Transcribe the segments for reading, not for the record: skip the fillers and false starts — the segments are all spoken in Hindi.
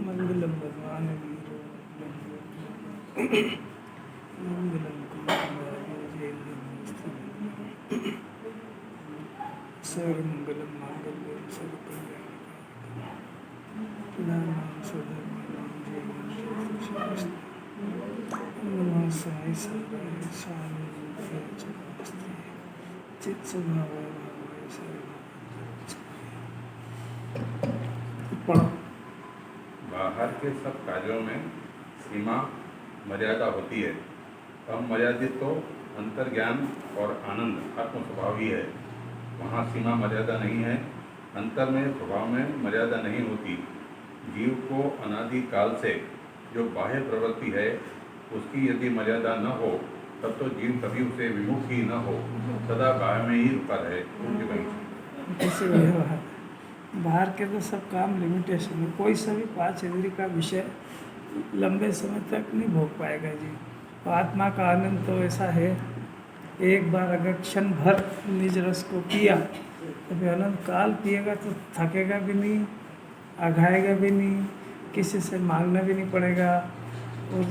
मंगलम भगवान वीरो मंगलम सर्वमंगलम मांगल्यम सर्वकल्याणकारिकम सधर्माणां जय नमः साई साई स्वामी चक्रस्त्री चित स्वभावाय भावाय सर्व। बाहर के सब कार्यों में सीमा मर्यादा होती है। कम मर्यादित तो अंतर्ज्ञान और आनंद आत्म स्वभाव ही है। वहाँ सीमा मर्यादा नहीं है। अंतर में स्वभाव में मर्यादा नहीं होती। जीव को अनादि काल से जो बाह्य प्रवृत्ति है उसकी यदि मर्यादा न हो तब तो जीव कभी उसे विमुख ही न हो, सदा बाह्य में ही रुका रहे। कैसे बाहर के तो सब काम लिमिटेशन में, कोई सभी 5 इंद्रिय का विषय लंबे समय तक नहीं भोग पाएगा जी। तो आत्मा का आनंद तो ऐसा है, एक बार अगर क्षण भर निज रस को पिया तो फिर अनंत काल पिएगा तो थकेगा भी नहीं, अघाएगा भी नहीं, किसी से मांगना भी नहीं पड़ेगा और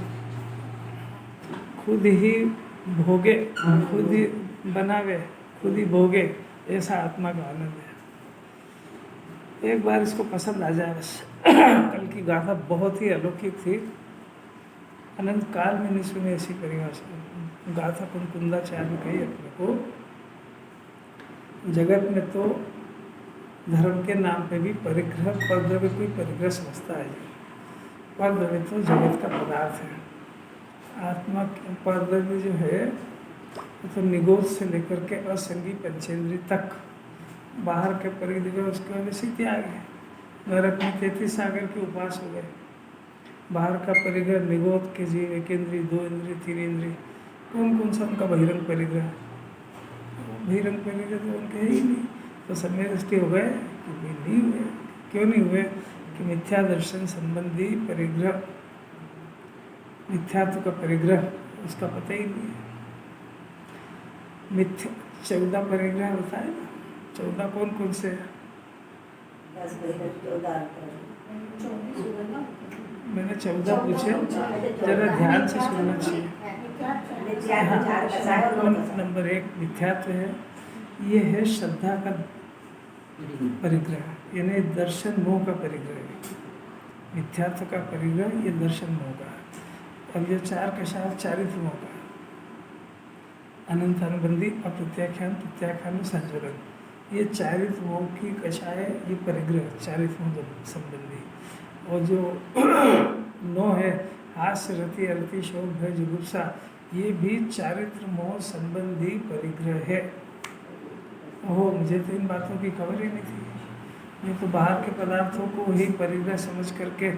खुद ही भोगे, खुद ही बनावे, खुद ही भोगे, ऐसा आत्मा का आनंद है। एक बार इसको पसंद आ जाए बस। कल की गाथा बहुत ही अलौकिक थी, अनंत काल में नहीं सुनी ऐसी परिभाषा। गाथा कुंकुंदाचार्य ने कही अपने को, जगत में तो धर्म के नाम पे भी परिग्रह, परद्रव्य कोई परिग्रह समझता है। परद्रव्य तो जगत का पदार्थ है। आत्मा परद्रव्य जो है तो निगोद से लेकर के असंगी पंचेंद्रिय तक बाहर के परिग्रह उसके वजह से त्याग है। नरक में 33 सागर के उपास हो गए। बाहर का परिग्रह निगोद के जीव, 1 इंद्रिय, 2 इंद्रिय, 3 इंद्रिय, कौन कौन सा उनका बहिरंग परिग्रह? बहिरंग परिग्रह तो उनके ही नहीं। तो समय दृष्टि हो गए कि नहीं हुए। क्यों नहीं हुए? कि मिथ्या दर्शन संबंधी परिग्रह, मिथ्यात्व का परिग्रह उसका पता ही नहीं है। मिथ्या 14 परिग्रह होता है ना, 14 कौन कौन से? मैंने 14 पूछे, जरा ध्यान से सुनना चाहिए। नंबर 1 मिथ्यात्व है, ये है श्रद्धा का परिग्रह, यानी दर्शन मोह का परिग्रह है। मिथ्यात्व का परिग्रह ये दर्शन मोह का। अब ये 4 कषाय चारित्र मोह का, अनंत अनुबंधी, अप्रत्याख्यान, प्रत्याख्यान, संजोगन, ये चारित्र मोह की कषाय, ये परिग्रह चारित्र मोह संबंधी। और जो 9 है, हास्य, रति, अरति, शोक, भय, जुगुप्सा, ये भी चारित्र मोह संबंधी परिग्रह है। ओहो, मुझे तो इन बातों की खबर ही नहीं थी। मैं तो बाहर के पदार्थों को ही परिग्रह समझ करके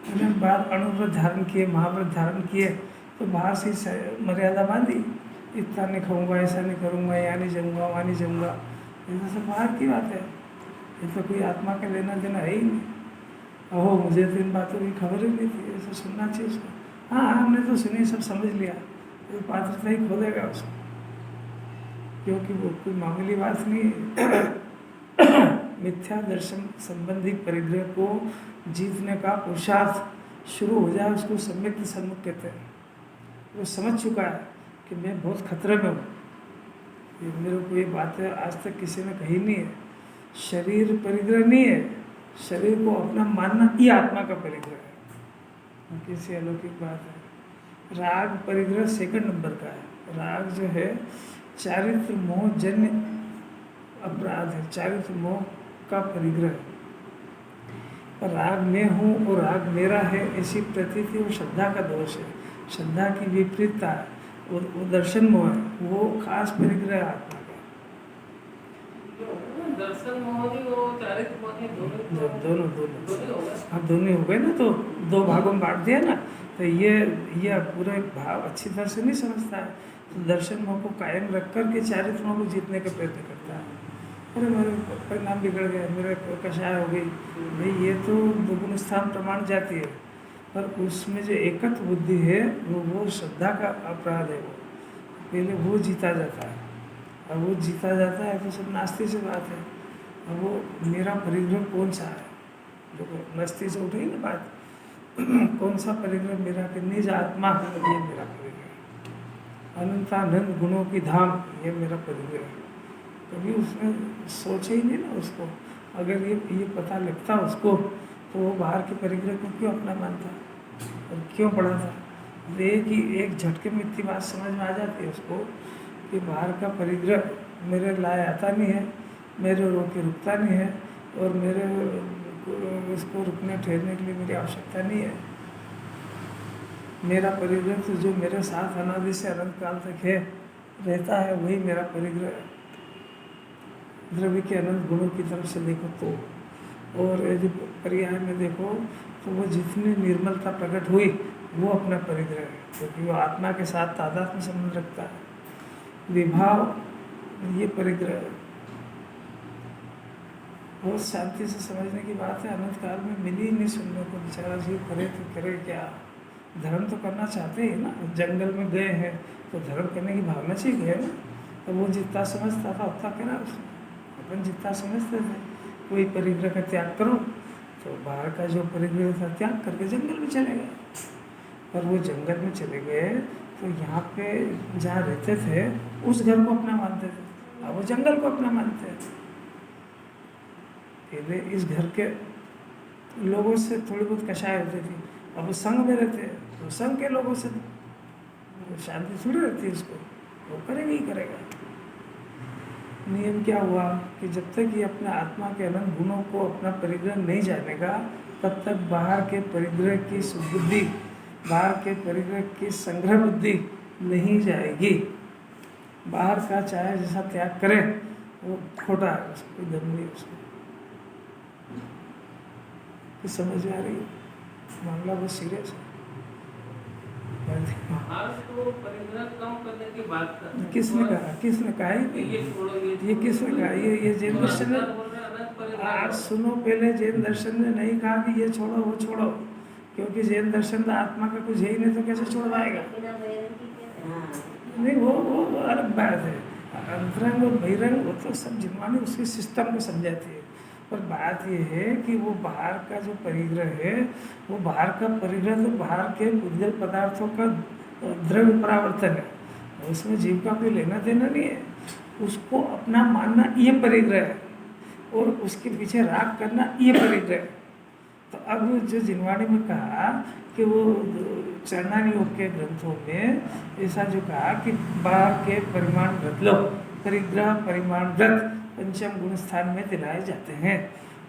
मैंने बाहर अणुव्रत धारण किए, महाव्रत धारण किए, तो बाहर से मर्यादा बांधी, इतना नहीं खाऊंगा, ऐसा नहीं करूंगा, यहाँ नहीं जाऊँगा, वहाँ नहीं जाऊँगा। ये तो सब बाहर की बात है, ये तो कोई आत्मा का लेना देना है ही नहीं। ओहो, मुझे तो इन बातों की खबर ही नहीं थी, ऐसा सुनना चाहिए उसको। हाँ, हमने तो सुनी, सब समझ लिया, तो पात्रता ही खो देगा उसको, क्योंकि वो कोई मामूली बात नहीं है। मिथ्या दर्शन संबंधी परिग्रह को जीतने का पुरुषार्थ शुरू हो जाए, उसको सम्यक सन्मुख कहते हैं। वो समझ चुका है कि मैं बहुत खतरे में हूँ। ये मेरे को ये बातें आज तक किसी ने कही नहीं है। शरीर परिग्रह नहीं है, शरीर को अपना मानना ये आत्मा का परिग्रह है। किसी अलौकिक बात है। राग परिग्रह 2 नंबर का है। राग जो है चारित्र मोह जन्य अपराध है, चारित्र मोह का परिग्रह। पर राग मैं हूँ और राग मेरा है ऐसी प्रतीति, वो श्रद्धा का दोष है, श्रद्धा की विपरीतता है, वो दर्शन मोह है, वो खास परिग्रह है आत्मा का। दर्शन मोह ही वो चारित्र मोह ही दोनों अब दोनों हो गए ना, तो 2 भागों में बांट दिया ना, तो ये पूरे भाव अच्छी तरह से नहीं समझता है। तो दर्शन मोह को कायम रख कर के चारित्र मोह को जीतने का प्रयत्न करता है। अरे मेरे परिणाम बिगड़ गए, मेरे कषाय हो गई, भाई ये तो दुगुण स्थान प्रमाण जाती है, पर उसमें जो एकत्व बुद्धि है वो श्रद्धा का अपराध है। वो पहले वो जीता जाता है, अब वो जीता जाता है तो सब नास्ती से बात है। अब वो मेरा परिग्रह कौन सा है, जो नस्ती से उठी ना बात, कौन सा परिग्रह मेरा कि निज आत्मा, ये मेरा परिग्रह। अनंतानंद गुणों की धाम, ये मेरा परिग्रह। कभी उसने सोचा ही नहीं ना उसको। अगर ये पता लगता उसको तो वो बाहर के परिग्रह को क्यों अपना मानता और क्यों पढ़ा था। एक झटके में इतनी बात समझ में आ जाती है उसको कि बाहर का परिग्रह मेरे लाए आता नहीं है, मेरे रोके रुकता नहीं है, और मेरे उसको रुकने ठहरने के लिए मेरी आवश्यकता नहीं है। मेरा परिग्रह तो जो मेरे साथ अनादि से अनंत काल तक है, रहता है, वही मेरा परिग्रह है। द्रव्य के अनंत गुणों की तरफ से देखो तो, और यदि पर्याय में देखो तो वो जितनी निर्मलता प्रकट हुई वो अपना परिग्रह है, क्योंकि वो आत्मा के साथ तादात्म्य संबंध रखता है। विभाव ये परिग्रह है। बहुत शांति से समझने की बात है। अनंत काल में मिली ही नहीं सुनने को। बेचारा जीव करे तो करे क्या। धर्म तो करना चाहते हैं ना, जंगल में गए हैं तो धर्म करने की भावना से गए ना। तो वो जितना समझता था उतना कहना उसने, अपन जितना समझते थे कोई परिग्रह का त्याग करो, तो बाहर का जो परिग्रह था त्याग करके जंगल में चले गए। पर वो जंगल में चले गए तो यहाँ पे जहाँ रहते थे उस घर को अपना मानते थे, अब वो जंगल को अपना मानते हैं। पहले इस घर के लोगों से थोड़ी बहुत कषाय होती थी, अब वो संघ में रहते हैं तो संघ के लोगों से शांति थोड़ी रहती है। उसको वो करेगा ही करेगा। नियम क्या हुआ कि जब तक ये अपने आत्मा के अनंत गुणों को अपना परिग्रह नहीं जानेगा, तब तक बाहर के परिग्रह की सुबुद्धि, बाहर के परिग्रह की संग्रह बुद्धि नहीं जाएगी। बाहर का चाहे जैसा त्याग करे वो खोटा है, उसको कोई दम नहीं उसको। तो समझ में आ रही है? मामला बहुत सीरियस है। आज तो परिग्रह कम करने की बात कर रहे हैं। किसने कहा? किसने कहा? ये छोड़ो, ये किसने कहा? ये जैन दर्शन ने। आज सुनो, पहले जैन दर्शन ने नहीं कहा कि ये छोड़ो वो छोड़ो, क्योंकि जैन दर्शन तो आत्मा का कुछ है ही नहीं, तो कैसे छोड़वाएगा? नहीं, वो अलग बात है। अंतरंग और बहिरंग वो तो सब जिनवानी उसके सिस्टम को समझाती है। पर बात ये है कि वो बाहर का जो परिग्रह है, वो बाहर का परिग्रह तो बाहर के उद्गल पदार्थों का द्रव्य परावर्तन है, उसमें जीव का कोई लेना देना नहीं है। उसको अपना मानना ये परिग्रह है, और उसके पीछे राग करना ये परिग्रह है। तो अब जो जिनवाणी में कहा कि वो चरणानी योग के ग्रंथों में ऐसा जो कहा कि बाहर के परिमाण व्रत लो, परिग्रह परिमाण व्रत पंचम गुण स्थान में दिलाए जाते हैं,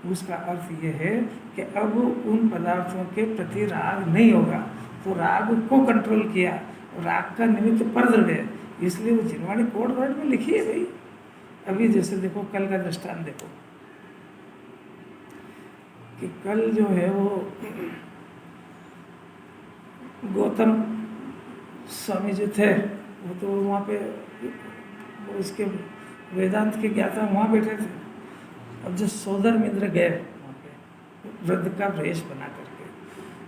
उसका अर्थ ये है कि अब उन पदार्थों के प्रति राग नहीं होगा। तो राग को कंट्रोल किया, राग का निमित्त परद्रव्य है, इसलिए वो जिनवाणी कोड वर्ड में लिखी है भाई। अभी जैसे देखो, कल का दृष्टांत देखो कि कल जो है वो गौतम स्वामी जो थे, वो तो वहाँ पे उसके वेदांत के ज्ञाता वहाँ बैठे थे। अब जो सोधर में इंद्र गए वहाँ पे वृद्ध का वेश बना करके,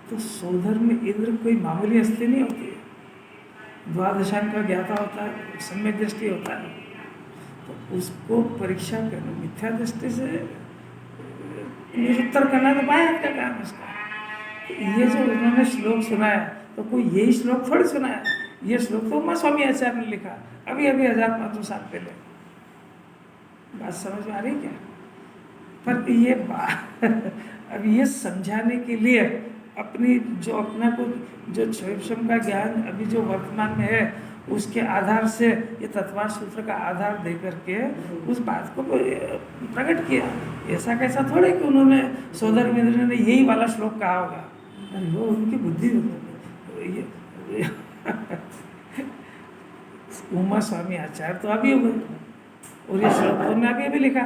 तो सोधर में इंद्र कोई मामूली हस्ती नहीं होती है। द्वादशांग का ज्ञाता होता है, सम्यक दृष्टि होता है, तो उसको परीक्षा करना, मिथ्या दृष्टि से निरुत्तर करना तो बाया का काम है उसका। ये जो उन्होंने श्लोक सुनाया, तो कोई यही श्लोक थोड़ी सुनाया, ये श्लोक तो उमा स्वामी आचार्य ने लिखा अभी 1500 साल पहले। बात समझ में आ रही क्या? पर ये बात अब ये समझाने के लिए अपनी जो अपना को जो क्षोभम का ज्ञान अभी जो वर्तमान में है, उसके आधार से ये तत्वार सूत्र का आधार दे करके उस बात को प्रकट किया। ऐसा कैसा थोड़े कि उन्होंने सोदर मित्र ने यही वाला श्लोक कहा होगा, वो उनकी बुद्धि ये उमा स्वामी आचार्य तो अभी हो गए, और ये श्लोक तो अभी अभी लिखा।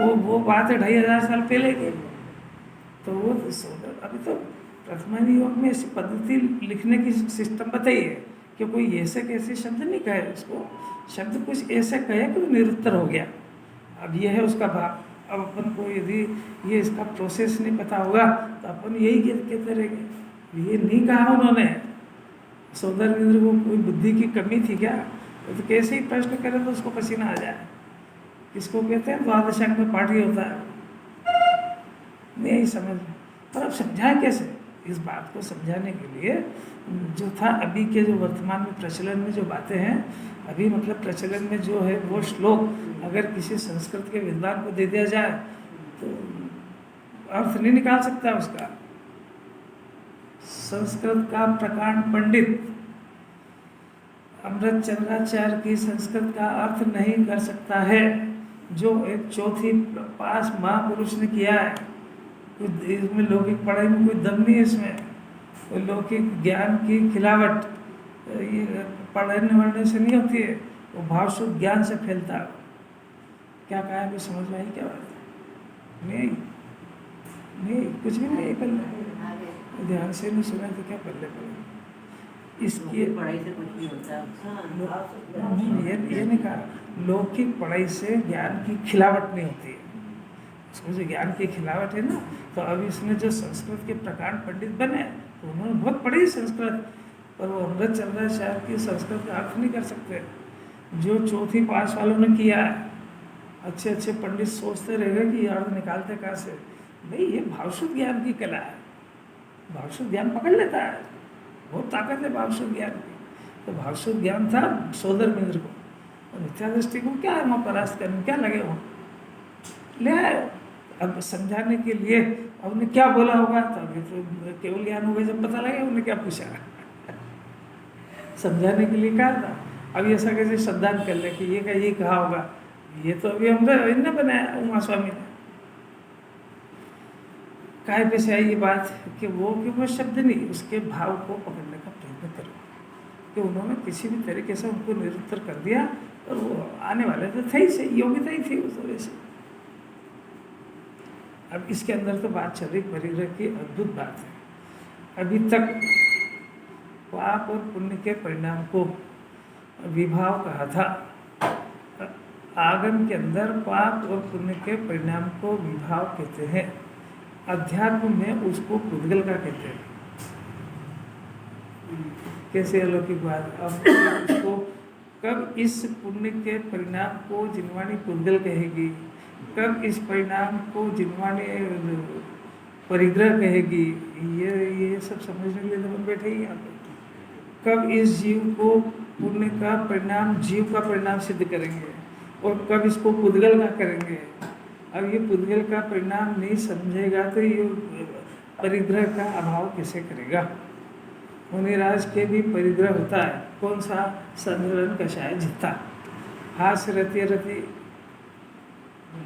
अब वो बात है 2500 साल पहले की। तो वो सोदर अभी तो प्रथमानी योग में ऐसी पद्धति लिखने की सिस्टम बताई है कि कोई ऐसे कैसे शब्द नहीं कहे, उसको शब्द कुछ ऐसे कहे कि वो निरुत्तर हो गया। अब ये है उसका भाव। अब अपन को यदि ये इसका प्रोसेस नहीं पता होगा तो अपन यही कहते रहेंगे, ये नहीं कहा उन्होंने। सोदर इंद्र को कोई बुद्धि की कमी थी क्या? तो कैसे ही प्रश्न करे तो उसको पसीना आ जाए। किसको कहते हैं? द्वादशांग में पाठी होता है, नहीं समझ में। पर अब समझाएं कैसे? इस बात को समझाने के लिए जो था, अभी के जो वर्तमान में प्रचलन में जो बातें हैं, अभी मतलब प्रचलन में जो है वो श्लोक अगर किसी संस्कृत के विद्वान को दे दिया जाए तो अर्थ नहीं निकाल सकता उसका। संस्कृत का प्रकांड पंडित अमृत चंद्राचार्य की संस्कृत का अर्थ नहीं कर सकता है, जो एक चौथी पास महापुरुष ने किया है। इसमें लौकिक पढ़ाई में कोई दम नहीं है, इसमें कोई लौकिक ज्ञान की खिलावट ये पढ़ने वढ़ने से नहीं होती है, वो भाव शुद्ध ज्ञान से फैलता है। क्या कहा है, समझ में आई क्या बात है? नहीं कुछ भी नहीं कर, ध्यान से नहीं सुना तो क्या कर ले पड़े इसकी पढ़ाई से कुछ नहीं होता। ये नहीं कहा, लौकिक पढ़ाई से ज्ञान की खिलावट नहीं होती है। उसमें जो ज्ञान की खिलावट है ना, तो अभी इसमें जो संस्कृत के प्रकांड पंडित बने तो उन्होंने बहुत पढ़ी संस्कृत, पर वो अमृत चंद्राचार्य की संस्कृत का अर्थ नहीं कर सकते। जो चौथी पास वालों ने किया है, अच्छे अच्छे पंडित सोचते रह गए कि ये अर्थ निकालते कहाँ से। भाई ये भावशुद्ध ज्ञान की कला है, भावशुद्ध ज्ञान पकड़ लेता है, बहुत ताकत है भावशुद्ध ज्ञान की। तो भावशुद्ध ज्ञान था सोदर मिंद्र को, और मिथ्या दृष्टि को क्या है वहाँ परास्त करने, क्या लगे वहाँ ले आए। अब समझाने के लिए अब उन्हें क्या बोला होगा, तो अभी तो केवल ज्ञान होगा जब पता लगे उन्हें क्या पूछा समझाने के लिए कहा था। अब ऐसा कैसे श्रद्धान कर ले कि ये का ये कहा होगा, ये तो अभी हमने इनने बनाया उमा स्वामी ने। काय पे से आई ये बात कि वो शब्द नहीं, उसके भाव को पकड़ने का प्रयत्न करो कि उन्होंने किसी भी तरीके से उनको निरुत्तर कर दिया, और वो आने वाले तो थे ही से, योग्यता ही थी उस वजह से। अब इसके अंदर तो बात चल रही परिग्रह की, अद्भुत बात है। अभी तक पाप और पुण्य के परिणाम को विभाव कहा था, आगम के अंदर पाप और पुण्य के परिणाम को विभाव कहते हैं, अध्यात्म में उसको पुद्गल का कहते हैं। कैसे अलौकिक बात। अब उसको कब इस पुण्य के परिणाम को जिनवाणी पुद्गल कहेगी, कब इस परिणाम को जिनवाणी परिग्रह कहेगी, ये सब समझने के लिए तो हम बैठे ही यहाँ पे। कब इस जीव को पुण्य का परिणाम जीव का परिणाम सिद्ध करेंगे, और कब इसको पुद्गल का करेंगे। अब ये पुद्गल का परिणाम नहीं समझेगा तो ये परिग्रह का अभाव कैसे करेगा। मुनिराज के भी परिग्रह होता है, कौन सा? संधरण कषाय जिता, हाथ रति रति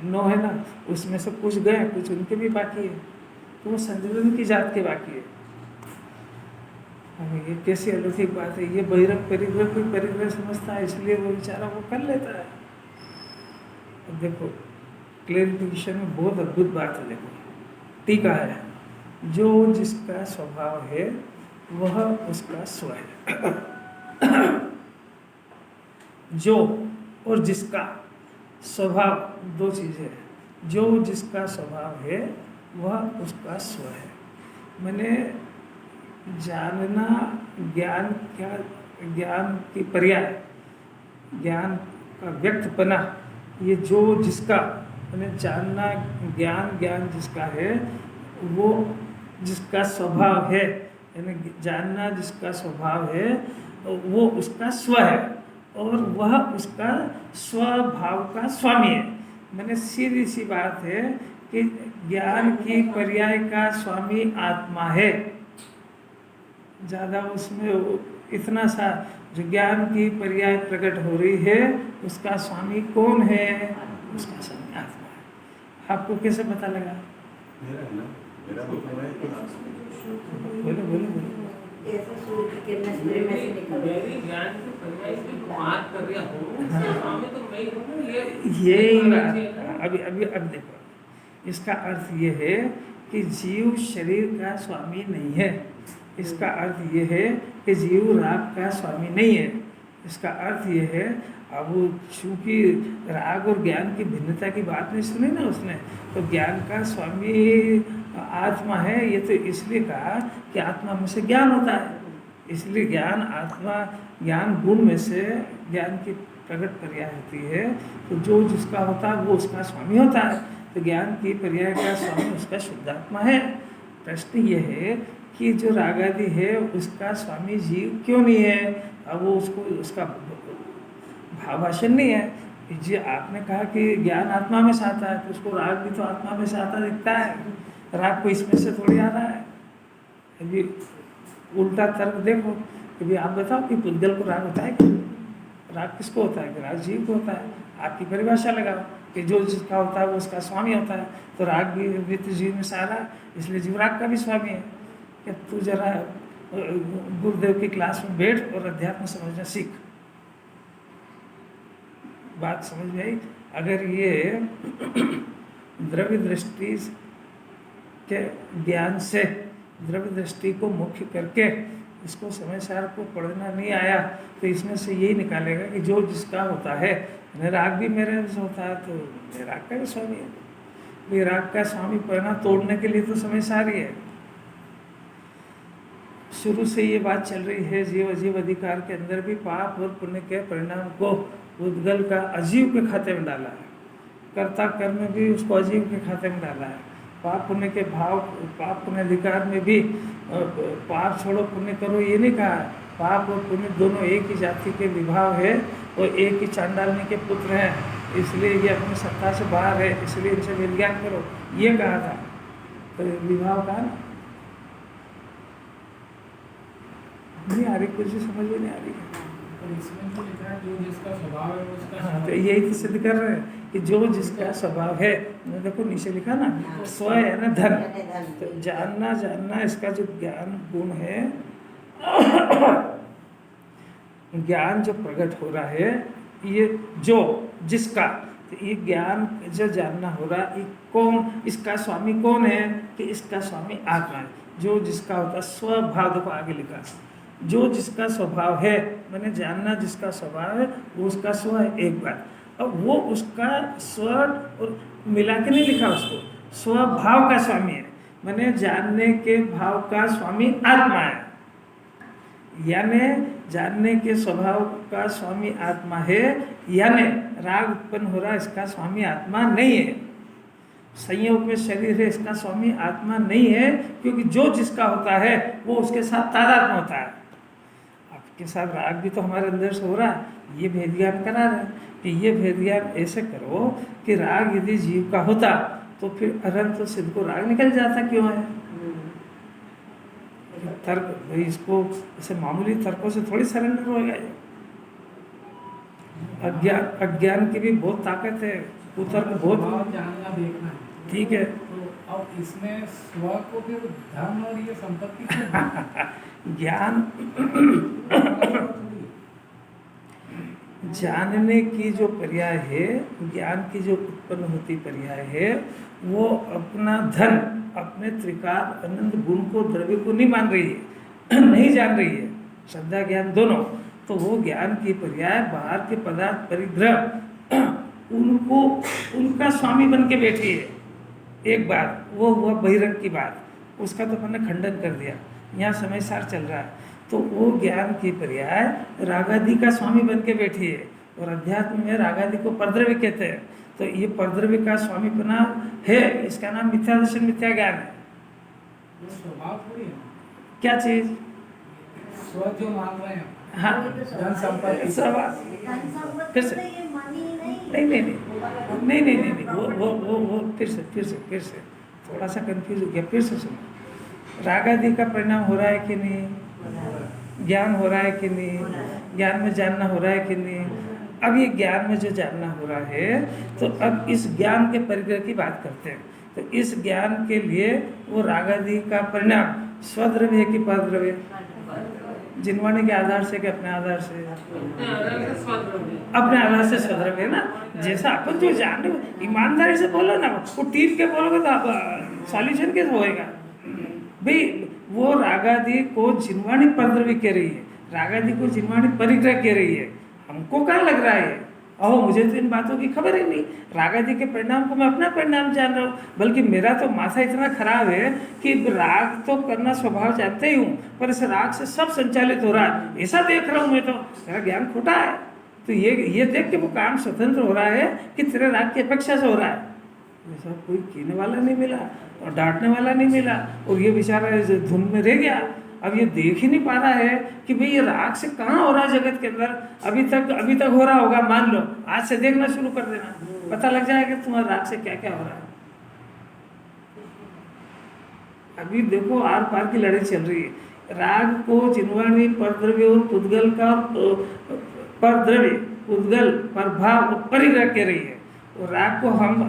9 है ना, उसमें से कुछ गए, कुछ उनके भी बाकी है, तो वो संधरण की जात के बाकी है। ये कैसी अलौकिक बात है। ये बहिरंग परिग्रह कोई परिग्रह समझता है, इसलिए वो बेचारा वो कर लेता है। अब देखो क्लेरिफिकेशन में बहुत अद्भुत बात है। देखो टीका है, जो जिसका स्वभाव है वह उसका स्व है। जो और जिसका स्वभाव दो चीज़ें हैं। जो जिसका स्वभाव है वह उसका स्व है। मैंने जानना, ज्ञान क्या, ज्ञान की पर्याय, ज्ञान का व्यक्तपना, ये जो जिसका मैंने जानना, ज्ञान जिसका है वो जिसका स्वभाव है, यानी जानना जिसका स्वभाव है वो उसका स्व है, और वह उसका स्वभाव का स्वामी है। मैंने सीधी सी बात है कि ज्ञान की पर्याय का स्वामी आत्मा है। ज़्यादा उसमें इतना सा जो ज्ञान की पर्याय प्रकट हो रही है उसका स्वामी कौन है? उसका स्वामी आत्मा है। आपको कैसे पता लगा? बोलो। अभी देखो, इसका अर्थ ये है कि जीव शरीर का स्वामी नहीं है। इसका अर्थ ये है कि जीव राग का स्वामी नहीं है। इसका अर्थ ये है, अब वो चूँकि राग और ज्ञान की भिन्नता की बात नहीं सुनी ना उसने, तो ज्ञान का स्वामी आत्मा है। ये तो इसलिए कहा कि आत्मा में से ज्ञान होता है, इसलिए ज्ञान आत्मा, ज्ञान गुण में से, ज्ञान की प्रकट पर्याय होती है, तो जो जिसका होता है वो उसका स्वामी होता है। तो ज्ञान की पर्याय का स्वामी उसका शुद्धात्मा है। प्रश्न ये है कि जो राग आदि है उसका स्वामी जीव क्यों नहीं है? अब वो उसको उसका भावाशन नहीं है। जी आपने कहा कि ज्ञान आत्मा में से आता है, तो उसको राग भी तो आत्मा में से आता दिखता है, राग को इसमें से थोड़ी आ रहा है। अभी उल्टा तर्क देखो कि भाई आप बताओ कि पुद्गल को राग होता है क्या? राग किसको होता है? राग जीव को होता है। आपकी परिभाषा लगाओ कि जो जिसका होता है वो उसका स्वामी होता है, तो राग भी तो जीव में से आ रहा है, इसलिए जीव राग का भी स्वामी है। कि तू जरा गुरुदेव की क्लास में बैठ और अध्यात्म समझना सीख। बात समझ में आई? अगर ये द्रव्य दृष्टि के ज्ञान से द्रव्य दृष्टि को मुख्य करके इसको समय सार को पढ़ना नहीं आया, तो इसमें से यही निकालेगा कि जो जिसका होता है, राग भी मेरे से होता है, तो मैं राग का भी स्वामी है। ये राग का स्वामी पढ़ना तोड़ने के लिए तो समय सार ही है। शुरू से ये बात चल रही है, जीव अजीव अधिकार के अंदर भी पाप और पुण्य के परिणाम को उद्गल का अजीव के खाते में डाला है, कर्ता कर्म भी उसको अजीव के खाते में डाला है। पाप पुण्य के भाव, पाप पुण्य अधिकार में भी पाप छोड़ो पुण्य करो ये नहीं कहा। पाप और पुण्य दोनों एक ही जाति के विभाव है और एक ही चांडालनी के पुत्र हैं, इसलिए ये अपनी सत्ता से बाहर है, इसलिए इनसे विज्ञान करो ये कहा था। तो विभाव का नहीं आ रही, कुछ भी समझ में नहीं आ रही। इसमें तो लिखा है जो जिसका स्वभाव है वो उसका। हाँ, तो यही तो सिद्ध कर रहे हैं कि जो जिसका स्वभाव है। देखो नीचे लिखा ना, स्व है ना धन, तो जानना इसका जो ज्ञान गुण है, ज्ञान जो प्रकट हो रहा है, ये जो जिसका, तो ये ज्ञान जो जानना हो रहा है, कौन इसका स्वामी कौन है? कि इसका स्वामी आत्मा है। जो जिसका होता स्वभाव, देखो आगे लिखा, जो जिसका स्वभाव है, मैंने जानना जिसका स्वभाव है वो उसका स्व है। एक बात, अब वो उसका स्व और मिला के नहीं लिखा, उसको स्वभाव का स्वामी है, मैंने जानने के भाव का स्वामी आत्मा है। यानी जानने के स्वभाव का स्वामी आत्मा है, यानी राग उत्पन्न हो रहा है इसका स्वामी आत्मा नहीं है। संयोग में शरीर है, इसका स्वामी आत्मा नहीं है, क्योंकि जो जिसका होता है वो उसके साथ तादात्म्य होता है। आपके साथ राग भी तो हमारे अंदर से हो रहा है, ये भेद ज्ञान करा रहे हैं कि ये भेद ज्ञान ऐसे करो कि राग यदि जीव का होता तो फिर अनंत तो सिद्ध को राग निकल जाता, क्यों है? तर्क भाई इसको ऐसे मामूली तर्कों से थोड़ी सरेंडर होगा। अज्ञान की भी बहुत ताकत है, कुतर्क बहुत जानना देखना है। ठीक है, तो अब इसमें स्व को फिर धन और ये संपत्ति क्यों? ज्ञान जानने की जो पर्याय है, ज्ञान की जो उत्पन्न होती पर्याय है, वो अपना धन, अपने त्रिकाल अनंत गुण को, द्रव्य को नहीं मान रही है, नहीं जान रही है, श्रद्धा ज्ञान दोनों। तो वो ज्ञान की पर्याय बाहर के पदार्थ परिग्रह उनको उनका स्वामी बन के बैठी है। एक बात वो हुआ बहिरंग की बात, उसका तो मैंने खंडन कर दिया, यहाँ समय सार चल रहा है। तो वो ज्ञान की पर्याय रागादि का स्वामी बन के बैठी है, और अध्यात्म में रागादि को परद्रव्य कहते हैं। तो ये परद्रव्य का स्वामी बना है, इसका नाम मिथ्या दर्शन, मिथ्या ज्ञान है। स्वभाव थोड़ी है, क्या चीज? स्व जो मान रहे हैं, हाँ, धन संपत्ति। फिर से नहीं, वो फिर से थोड़ा सा कंफ्यूज हो गया, फिर से सुनो। रागादि का परिणाम हो रहा है कि नहीं? ज्ञान हो रहा है कि नहीं? ज्ञान में जानना हो रहा है कि नहीं? अब ये ज्ञान में जो जानना हो रहा है, तो अब इस ज्ञान के परिग्रह की बात करते हैं। तो इस ज्ञान के लिए वो रागादि का परिणाम स्वद्रव्य है कि परद्रव्य? जिनवाणी के आधार से कि अपने आधार से? अपने आधार से स्वद्रव्य है ना। जैसा अपन जो जान रहे हो, ईमानदारी से बोलो ना, वो टीम के बोलोगे तो आप सॉल्यूशन कैसे होएगा भाई? वो रागादि को जिनवाणी परद्रव्य कह रही है, रागादि को जिनवाणी परिग्रह कह रही है। हमको क्या लग रहा है? ओह, मुझे तो इन बातों की खबर ही नहीं, रागादि के परिणाम को मैं अपना परिणाम जान रहा हूँ। बल्कि मेरा तो माथा इतना खराब है कि राग तो करना स्वभाव जानते ही हूँ, पर इस राग से सब संचालित हो रहा है, ऐसा देख रहा हूँ मैं। तो मेरा ज्ञान खोटा है। तो ये देख के वो काम स्वतंत्र हो रहा है कि तेरे राग की अपेक्षा से हो रहा है। ऐसा कोई कहने वाला नहीं मिला और डांटने वाला नहीं मिला, और ये बेचारा धुन में रह गया। अब ये देख ही नहीं पा रहा है कि भाई ये राग से कहाँ हो रहा है जगत के अंदर। अभी तक हो रहा होगा, मान लो, आज से देखना शुरू कर देना, पता लग जाएगा तुम्हारे राग से क्या क्या हो रहा है। अभी देखो आर पार की लड़ाई चल रही है। राग को जिनवाणी परद्रव्य और पुद्गल का परद्रव्य पुद्गल प्रभाव परिग्रह कह रही है। और राग को हम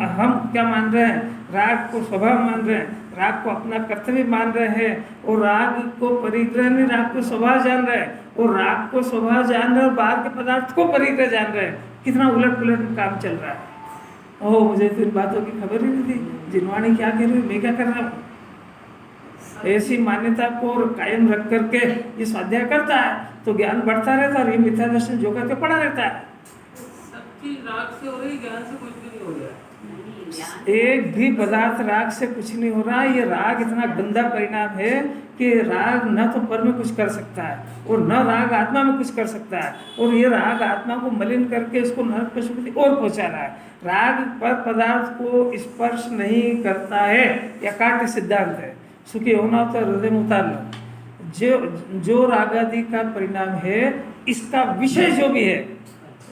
क्या मान रहे हैं? राग को स्वभाव मान रहे हैं, राग को अपना कर्तव्य मान रहे हैं, और राग को परिग्रह नहीं, राग को स्वभाव जान रहे हैं, और राग को स्वभाव जान रहे हैं और बाहर के पदार्थ को परिग्रह जान रहे हैं। कितना उलट पुलट काम चल रहा है। ओह, मुझे तो इन बातों की खबर ही नहीं थी। जिनवाणी क्या कह रही है, मैं क्या कर रहा हूँ। ऐसी मान्यता को कायम रख करके ये स्वाध्याय करता है तो ज्ञान बढ़ता रहता है, और ये मिथ्या दर्शन जो करके पड़ा रहता है। सब चीज राग से हो रही, ज्ञान से कुछ भी नहीं हो रहा है। एक भी पदार्थ राग से कुछ नहीं हो रहा। ये राग इतना गंदा परिणाम है कि राग न तो पर में कुछ कर सकता है और न राग आत्मा में कुछ कर सकता है, और ये राग आत्मा को मलिन करके इसको नरक पर सुकृति और पहुंचा रहा है। राग पर पदार्थ को स्पर्श नहीं करता है, यह काट्य सिद्धांत है। सुखी होना तो हृदय में उतार लो। जो राग आदि का परिणाम है, इसका विषय जो भी है,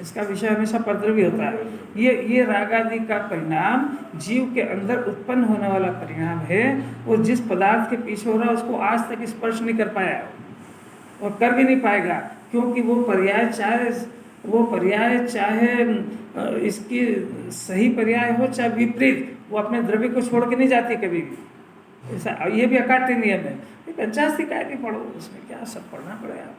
इसका विषय हमेशा परद्रव्य होता है। ये राग आदि का परिणाम जीव के अंदर उत्पन्न होने वाला परिणाम है, और जिस पदार्थ के पीछे हो रहा है उसको आज तक स्पर्श नहीं कर पाया और कर भी नहीं पाएगा, क्योंकि वो पर्याय चाहे इसकी सही पर्याय हो चाहे विपरीत, वो अपने द्रव्य को छोड़ के नहीं जाती कभी भी। ऐसा ये भी अकाट्य नियम है। पंचास्ती काय नहीं पढ़ो, उसमें क्या सब पढ़ना पड़ेगा।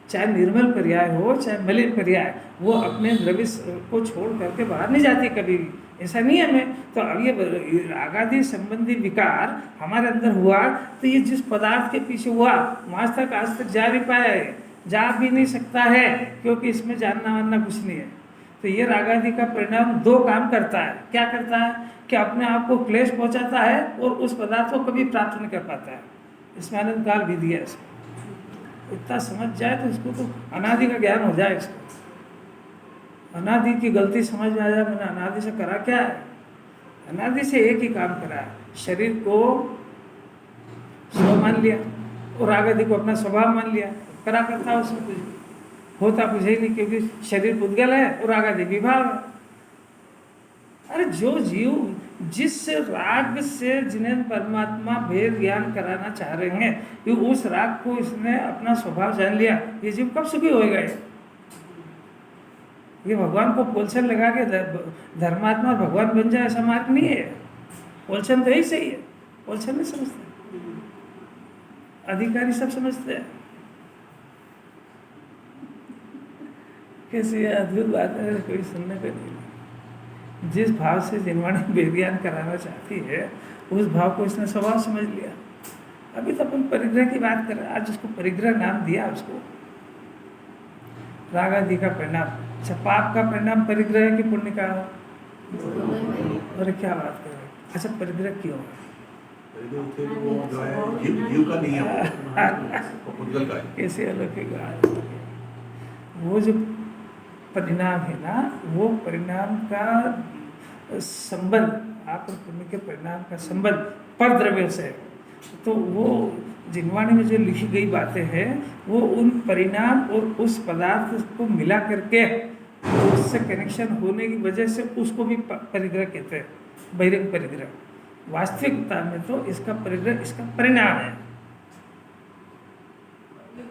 चाहे निर्मल पर्याय हो चाहे मलिन पर्याय, वो अपने द्रव्य को छोड़ करके बाहर नहीं जाती कभी भी, ऐसा नियम है। तो अब ये रागादि संबंधी विकार हमारे अंदर हुआ, तो ये जिस पदार्थ के पीछे हुआ वहाँ तक आज तक जा नहीं पाया है, जा भी नहीं सकता है, क्योंकि इसमें जानना वानना कुछ नहीं है। तो ये रागादि का परिणाम दो काम करता है। क्या करता है कि अपने आप को क्लेश पहुंचाता है और उस पदार्थ को कभी प्राप्त नहीं कर पाता है। इसमें अनंत काल भी दिया है इसको। इतना समझ जाए तो इसको तो अनादि का ज्ञान हो जाए। इसको अनादि की गलती समझ में आ जाए, मैंने अनादि से करा क्या है। अनादि से एक ही काम करा है, शरीर को स्व मान लिया और राग आदि को अपना स्वभाव मान लिया। करा करता उसमें कुछ होता कुछ ही नहीं, क्योंकि शरीर पुद्गल है और राग आदि विभाव है। अरे जो जीव जिस राग से जिन्हें परमात्मा भेद ज्ञान कराना चाह रहे हैं, कि उस राग को इसने अपना स्वभाव जान लिया, ये जीव कब सुखी होएगा। ये भगवान को पोलछन लगा के धर्मात्मा और भगवान बन जाए, ऐसा मार्ग नहीं है। पोलछन तो यही सही है, पोलछन नहीं समझते, अधिकारी सब समझते हैं। कैसी अद्भुत बात है, कोई सुनने को नहीं। जिस भाव से जिनवाणी वेद कराना चाहती है, उस भाव को इसने स्वभाव समझ लिया। अभी तो अपन परिग्रह की बात कर रहे हैं, आज उसको परिग्रह नाम दिया उसको। राग आदि का परिणाम, अच्छा पाप का परिणाम परिग्रह है कि पुण्य का? अरे क्या बात कर रहे हैं। अच्छा परिग्रह क्यों है? जीव का नियम कैसे अलौकिक बात। वो जो परिणाम है ना, वो परिणाम का संबंध, आप और पुण्य के परिणाम का संबंध पर द्रव्य से है। तो वो जिनवाणी में जो लिखी गई बातें हैं, वो उन परिणाम और उस पदार्थ को मिला करके उससे कनेक्शन होने की वजह से उसको भी परिग्रह कहते हैं, बहिरंग परिग्रह। वास्तविकता में तो इसका परिग्रह इसका परिणाम है।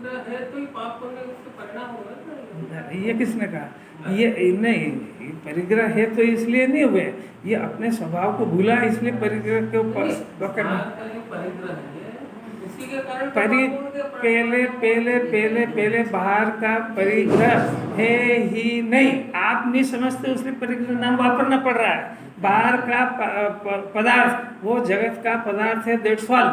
है तो ही पाप करने का उसका परिणाम होगा। ये किसने कहा? ये नहीं, परिग्रह है तो इसलिए नहीं हुए, ये अपने स्वभाव को भूला इसलिए परिग्रह के ऊपर पहले बाहर का परिग्रह है ही नहीं। आप नहीं समझते, उसने परिग्रह नाम वापरना पड़ रहा है। बाहर का पदार्थ वो जगत का पदार्थ है, दैट्स ऑल।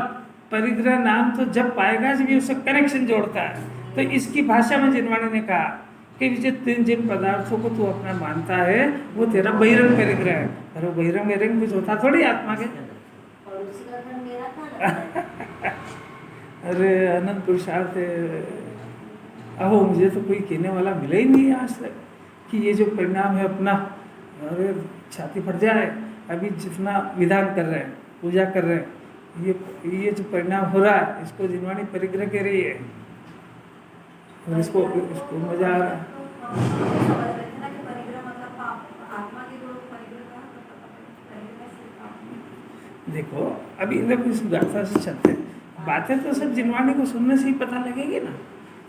परिग्रह नाम तो जब पाएगा जब उससे कनेक्शन जोड़ता है। तो इसकी भाषा में जिनवाणी ने कहा कि जिन पदार्थों को तू अपना मानता है वो तेरा बहिरंग परिग्रह है। अरे बहिरंग कुछ होता थोड़ी आत्मा के। अरे अनंत पुरुषार्थ। अहो मुझे तो कोई कहने वाला मिला ही नहीं आज तक। कि ये जो परिणाम है अपना, अरे छाती फट जाए, अभी जितना विधान कर रहे हैं, पूजा कर रहे हैं, ये जो परिणाम हो रहा है, इसको जिनवाणी परिग्रह कह रही है, और इसको मजा आ रहा है। देखो अभी देखो इस गाथा से चलते हैं, बातें तो सब जिनवाणी को सुनने से ही पता लगेगी ना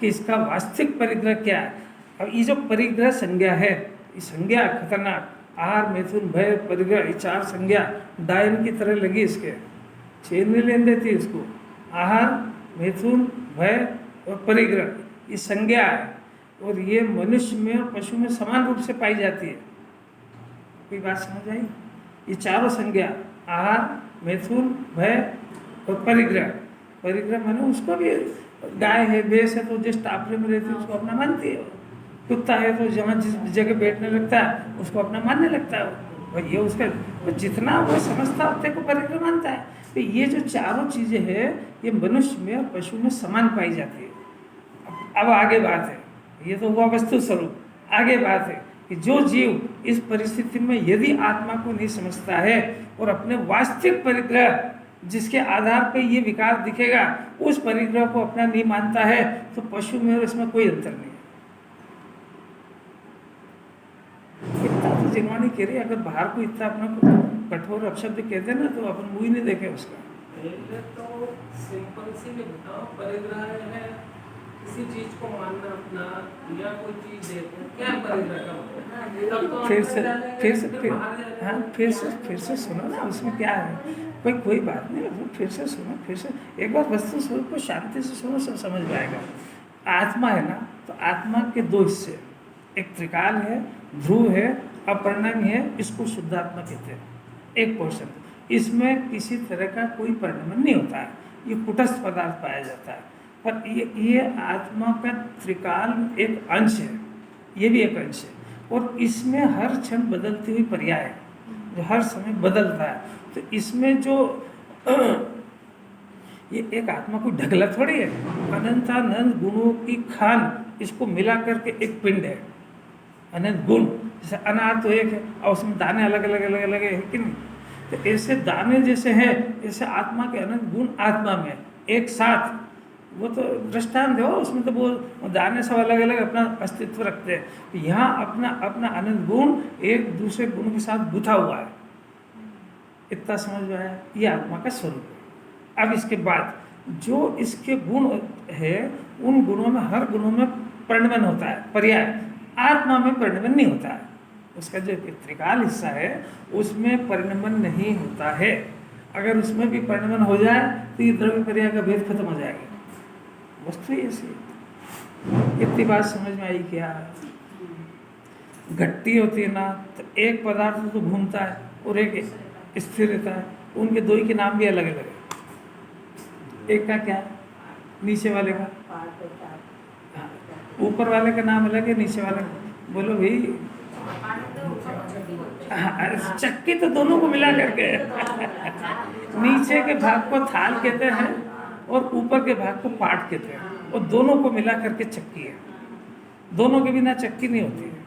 कि इसका वास्तविक परिग्रह क्या है। अब ये जो परिग्रह संज्ञा है, ये संज्ञा खतरनाक, आहार मैथुन भय परिग्रह, ये 4 संज्ञा डायन की तरह लगी इसके, चेन में लेन देती है इसको। आहार मैथुन भय और परिग्रह ये संज्ञा है, और ये मनुष्य में और पशु में समान रूप से पाई जाती है। कोई बात समझ आई? ये चारों संज्ञा आहार मैथुन भय और परिग्रह, परिग्रह माने उसको भी, गाय है भैंस है तो जिस टापरे में रहती है उसको अपना मानती है, कुत्ता है तो जहाँ जिस जगह बैठने लगता है उसको अपना मानने लगता है, और ये उसका जितना वो समझता है उतने को परिग्रह मानता है। तो ये जो चारों चीज़ें हैं ये मनुष्य में और पशु में समान पाई जाती है। अब आगे बात है, ये तो हुआ वस्तु स्वरूप, आगे बात है कि जो जीव इस परिस्थिति में यदि आत्मा को नहीं समझता है और अपने वास्तविक परिग्रह जिसके आधार पर ये विकार दिखेगा उस परिग्रह को अपना नहीं मानता है, तो पशु में और इसमें कोई अंतर नहीं है। इतना तो जिनवाणी कह रही है, अगर बाहर को इतना अपना कठोर अपशब्द कहते ना तो अपन मुँह ही नहीं देखे उसका। पहले तो सिंपल सी में बताओ, परिग्रह है किसी चीज को मानना अपना, या कोई चीज देखना, क्या परिग्रह का मतलब? फिर से सुनो ना, उसमें क्या है, कोई बात नहीं, फिर से सुनो, फिर से एक बार वस्तु स्वरूप को शांति से सुनो, सब समझ में आएगा। आत्मा है ना, तो आत्मा के 2 हिस्से, एक त्रिकाल है, ध्रुव है, अपरिणामी है, इसको शुद्धात्मा कहते हैं। एक पोर्शन, इसमें किसी तरह का कोई परिणाम नहीं होता है, ये कुटस्थ पदार्थ पाया जाता है। पर ये आत्मा का त्रिकाल एक अंश है, ये भी एक अंश है, और इसमें हर क्षण बदलती हुई पर्याय है जो हर समय बदलता है। तो इसमें जो ये एक आत्मा कोई ढगला थोड़ी है, अनंतानंद गुणों की खान, इसको मिला करके एक पिंड है, अनंत गुण। जैसे अनार तो एक है और उसमें दाने अलग अलग अलग अलग है कि नहीं, तो ऐसे दाने जैसे हैं ऐसे आत्मा के अनंत गुण आत्मा में एक साथ, वो तो दृष्टांत है, उसमें तो वो दाने सब अलग अलग अपना अस्तित्व रखते हैं। तो यहाँ अपना अपना अनंत गुण एक दूसरे गुण के साथ गुथा हुआ है, इतना समझ में आया? ये आत्मा का स्वरूप है। अब इसके बाद जो इसके गुण है, उन गुणों में हर गुणों में परिणमन होता है, पर्याय। आत्मा में परिणमन नहीं होता है, उसका जो त्रिकाल हिस्सा है उसमें परिणमन नहीं होता है। अगर उसमें भी परिणमन हो जाए तो ये द्रव्य पर्याय का भेद खत्म हो जाएगा। वस्तु ऐसी, इतनी बात समझ में आई क्या? घट्टी होती है ना, तो एक पदार्थ तो घूमता है और एक स्थिर रहता है, उनके 2 ही के नाम भी अलग अलग है। एक का क्या, नीचे वाले का, ऊपर वाले का नाम अलग है, नीचे वाले का, बोलो भाई। चक्की तो दोनों को मिला करके नीचे के भाग को थाल कहते हैं और ऊपर के भाग को पाट कहते हैं, और दोनों को मिला करके चक्की है। दोनों के बिना चक्की नहीं होती है।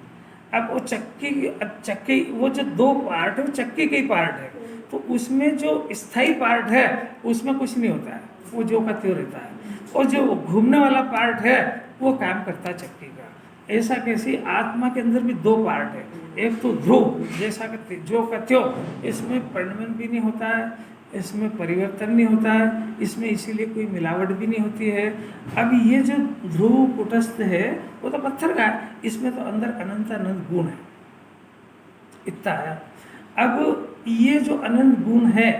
अब वो चक्की वो जो 2 पार्ट है वो चक्की के ही पार्ट है, तो उसमें जो स्थायी पार्ट है उसमें कुछ नहीं होता है, वो जो का त्यों रहता है, और जो घूमने वाला पार्ट है वो काम करता है चक्की का। ऐसा कैसी आत्मा के अंदर भी 2 पार्ट है, एक तो ध्रुव जैसा जो का त्यों, इसमें परिणमन भी नहीं होता है, इसमें परिवर्तन नहीं होता है, इसमें इसीलिए कोई मिलावट भी नहीं होती है। अब ये जो ध्रुव कुटस्थ है वो तो पत्थर का है, इसमें तो अंदर अनंत अनंत गुण है, इतना है। अब ये जो अनंत गुण है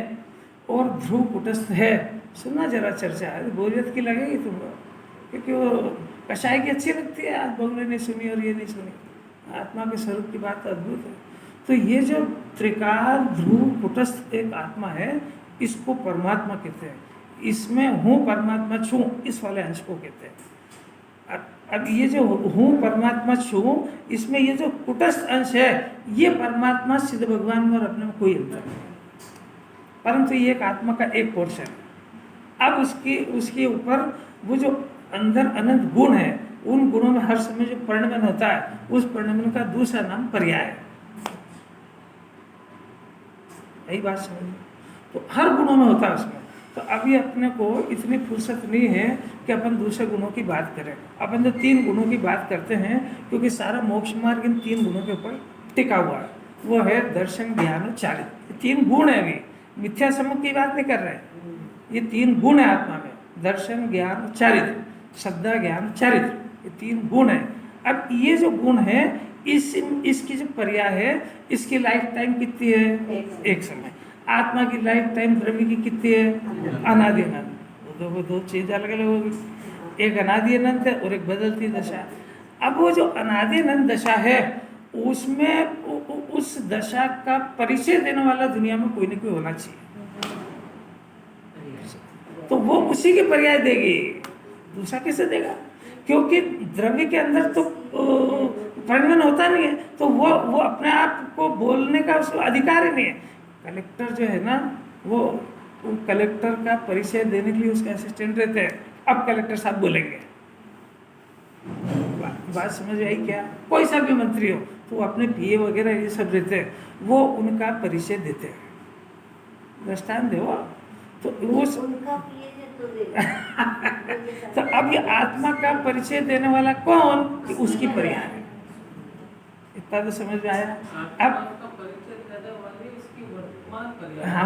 और ध्रुव कुटस्थ है, सुनना जरा चर्चा है, बोरियत की लगेगी तुमको, क्योंकि वो कषाय की अच्छी लगती है, आज बगले ने सुनी और ये नहीं सुनी। आत्मा के स्वरूप की बात अद्भुत है। तो ये जो त्रिकाल ध्रुव कुटस्थ एक आत्मा है, इसको परमात्मा कहते हैं। इसमें हूँ परमात्मा छूँ, इस वाले अंश को कहते हैं। अब ये जो हूँ परमात्मा छूँ, इसमें ये जो कुटस्थ अंश है, ये परमात्मा सिद्ध भगवान में और अपने में कोई अंतर नहीं है, परंतु ये एक आत्मा का एक पोर्शन है। अब उसके ऊपर वो जो अंदर अनंत गुण है, उन गुणों में हर समय जो परिणमन होता है, उस परिणमन का दूसरा नाम पर्याय है। यही बात समझ। तो हर गुणों में होता है उसमें। तो अभी अपने को इतनी फुर्सत नहीं है कि अपन दूसरे गुणों की बात करें। अपन जो 3 गुणों की बात करते हैं, क्योंकि सारा मोक्ष मार्ग इन 3 गुणों के ऊपर टिका हुआ है। वो है दर्शन, ज्ञान और चारित्र्य। 3 गुण है। अभी मिथ्या सम्मुख की बात नहीं कर रहे हैं, ये 3 गुण है आत्मा में, दर्शन, ज्ञान और चारित्र्य, श्रद्धा, ज्ञान, चारित्र्य, ये 3 गुण है। अब ये जो गुण है, इसकी जो पर्याय है, इसकी लाइफ टाइम कितनी है? एक समय। आत्मा की लाइफ टाइम द्रव्य की कितनी है? अनादि अनंत। वो दो चीज अलग अलग होगी। एक अनादि अनंत है और एक बदलती दशा। अब वो जो अनादि अनंत दशा है, उसमें उस दशा का परिचय देने वाला दुनिया में कोई ना कोई होना चाहिए, तो वो उसी के पर्याय देगी। दूसरा कैसे देगा? क्योंकि द्रव्य के अंदर तो परिणमन होता नहीं है, तो वो अपने आप को बोलने का उसको अधिकार ही नहीं है। कलेक्टर जो है ना, वो कलेक्टर का परिचय देने के लिए उसके असिस्टेंट रहते हैं। अब कलेक्टर साहब बोलेंगे, बात समझ आई क्या? कोई सा भी मंत्री हो तो अपने पीए वगैरह ये सब रहते हैं, वो उनका परिचय देते हैं। दृष्टांत दे वो तो वो तो अब ये आत्मा का परिचय देने वाला कौन? कि उसकी पर्याय है। इतना तो समझ में आया। अब हाँ,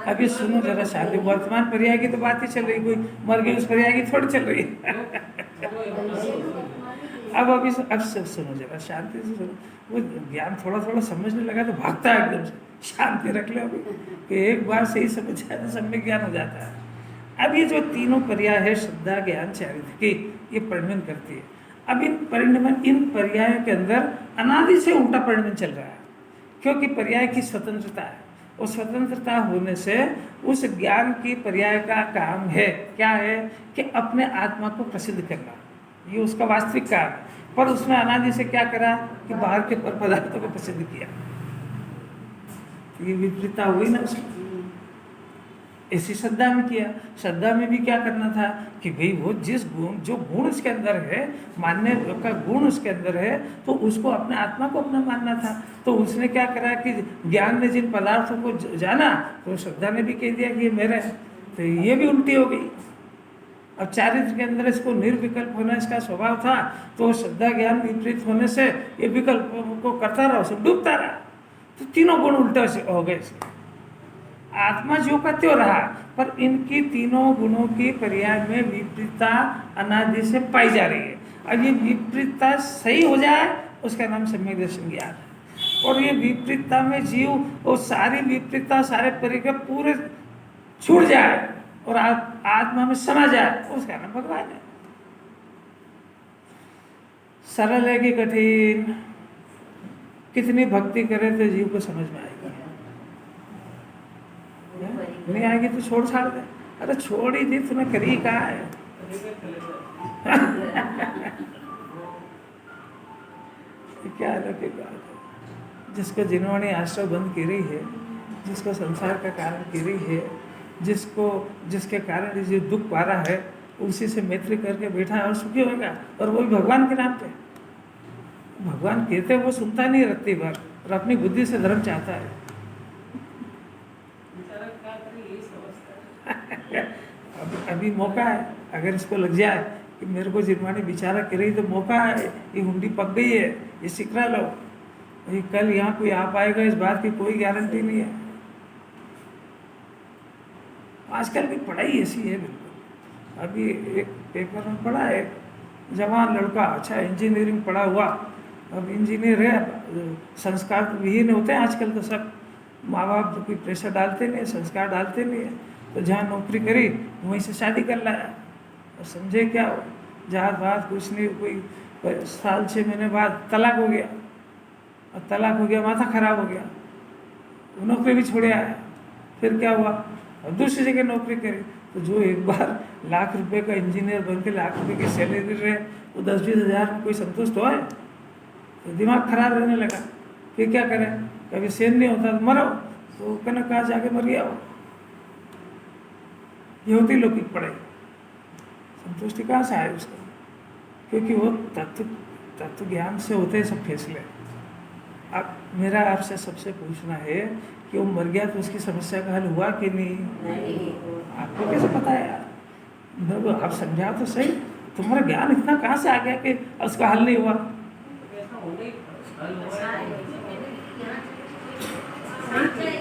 अभी सुनो जरा शादी, वर्तमान पर्याय की तो बात ही चल रही, कोई मर गई उस पर्याय की थोड़ी चल रही अब सब सुनो जरा, शांति से सुनो। वो ज्ञान थोड़ा थोड़ा समझने लगा तो भागता है एकदम से। शांति रख लो अभी, कि एक बार सही समझ जाए तो सम्यक ज्ञान हो जाता है। अब ये जो 3 पर्याय है, श्रद्धा, ज्ञान, चारित्र्य की, ये परिणमन करती है। अब इन पर्यायों के अंदर अनादि से उल्टा परिणमन चल रहा है, क्योंकि पर्याय की स्वतंत्रता है। और स्वतंत्रता होने से उस ज्ञान की पर्याय का काम है, क्या है? कि अपने आत्मा को प्रसिद्ध करना, ये उसका वास्तविक काम है। पर उसने अनादि से क्या करा? कि बाहर के पदार्थों को प्रसिद्ध किया। ये विपरीतता हुई ना उसकी। ऐसी श्रद्धा में किया। श्रद्धा में भी क्या करना था? कि भाई वो जिस गुण, जो गुण उसके अंदर है, मानने का गुण उसके अंदर है, तो उसको अपने आत्मा को अपना मानना था। तो उसने क्या करा कि ज्ञान ने जिन पदार्थों को जाना, तो श्रद्धा ने भी कह दिया कि ये मेरा है। तो ये भी उल्टी हो गई। अब चारित्र के अंदर इसको निर्विकल्प होना इसका स्वभाव था, तो श्रद्धा ज्ञान विपरीत होने से ये विकल्प को करता रहा, उसे डूबता रहा। तो 3 गुण उल्टे हो गए इसके। आत्मा जो का त्यों रहा, पर इनकी 3 गुणों की पर्याय में विपरीतता अनादि से पाई जा रही है। अब ये विपरीतता सही हो जाए, उसका नाम सम्यक दर्शन ज्ञान है। और ये विपरीतता में जीव वो सारी विपरीतता, सारे परिग्रह पूरे छूट जाए और आत्मा में समा जाए, उसका नाम भगवान है। सरल है कि कठिन? कितनी भक्ति करे तो जीव को समझ में आएगी। नहीं आएगी तो छोड़ छाड़ दे। अरे छोड़ ही दी, तूने करी कहा है? क्या अलौकिक बात है। जिसको जिन्होंने आश्रय बंद की रही है, जिसको संसार का कारण की रही है, जिसके कारण ये दुख पा रहा है, उसी से मैत्री करके बैठा है और सुखी होगा। और वो भी भगवान के नाम पे। भगवान कहते वो सुनता नहीं रत्ती भर, और अपनी बुद्धि से धर्म चाहता है। अभी मौका है, अगर इसको लग जाए कि मेरे को जिरमानी बिचारा कर रही, तो मौका है। ये हुंडी पक गई है, ये सिकरा लो। ये कल यहाँ कोई आ पाएगा, इस बात की कोई गारंटी नहीं है। आजकल की पढ़ाई ऐसी है बिल्कुल। अभी एक पेपर में पढ़ा है, जवान लड़का, अच्छा इंजीनियरिंग पढ़ा हुआ, अब इंजीनियर है, संस्कार तो विहीन होते हैं आजकल तो सब। माँ बाप जो कोई प्रेशर डालते नहीं, संस्कार डालते नहीं है, तो जहाँ नौकरी करी वहीं से शादी कर लाया। और समझे क्या हो, जहाँ बात कुछ नहीं, कोई साल 6 महीने बाद तलाक हो गया। और तलाक हो गया, माथा खराब हो गया, नौकरी भी छोड़ आया। फिर क्या हुआ? और दूसरी जगह नौकरी करी। तो जो एक बार लाख रुपए का इंजीनियर बन के लाख रुपए की सैलरी रहे, वो 10-20 हज़ार में कोई संतुष्ट हो? तो दिमाग खराब रहने लगा। फिर क्या करें? कभी सेन नहीं होता तो मरो, तो कहना कहाँ जाके मर गया हो। ये होती लौकिक पढ़ाई। संतुष्टि कहाँ से आए उसको? क्योंकि वो तत्व ज्ञान से होते हैं सब फैसले। अब मेरा आपसे सबसे पूछना है कि वो मर गया तो उसकी समस्या का हल हुआ कि नहीं? आपको कैसे पता है यार? मेरे को आप समझाओ तो सही, तुम्हारा ज्ञान इतना कहाँ से आ गया कि उसका हल नहीं हुआ?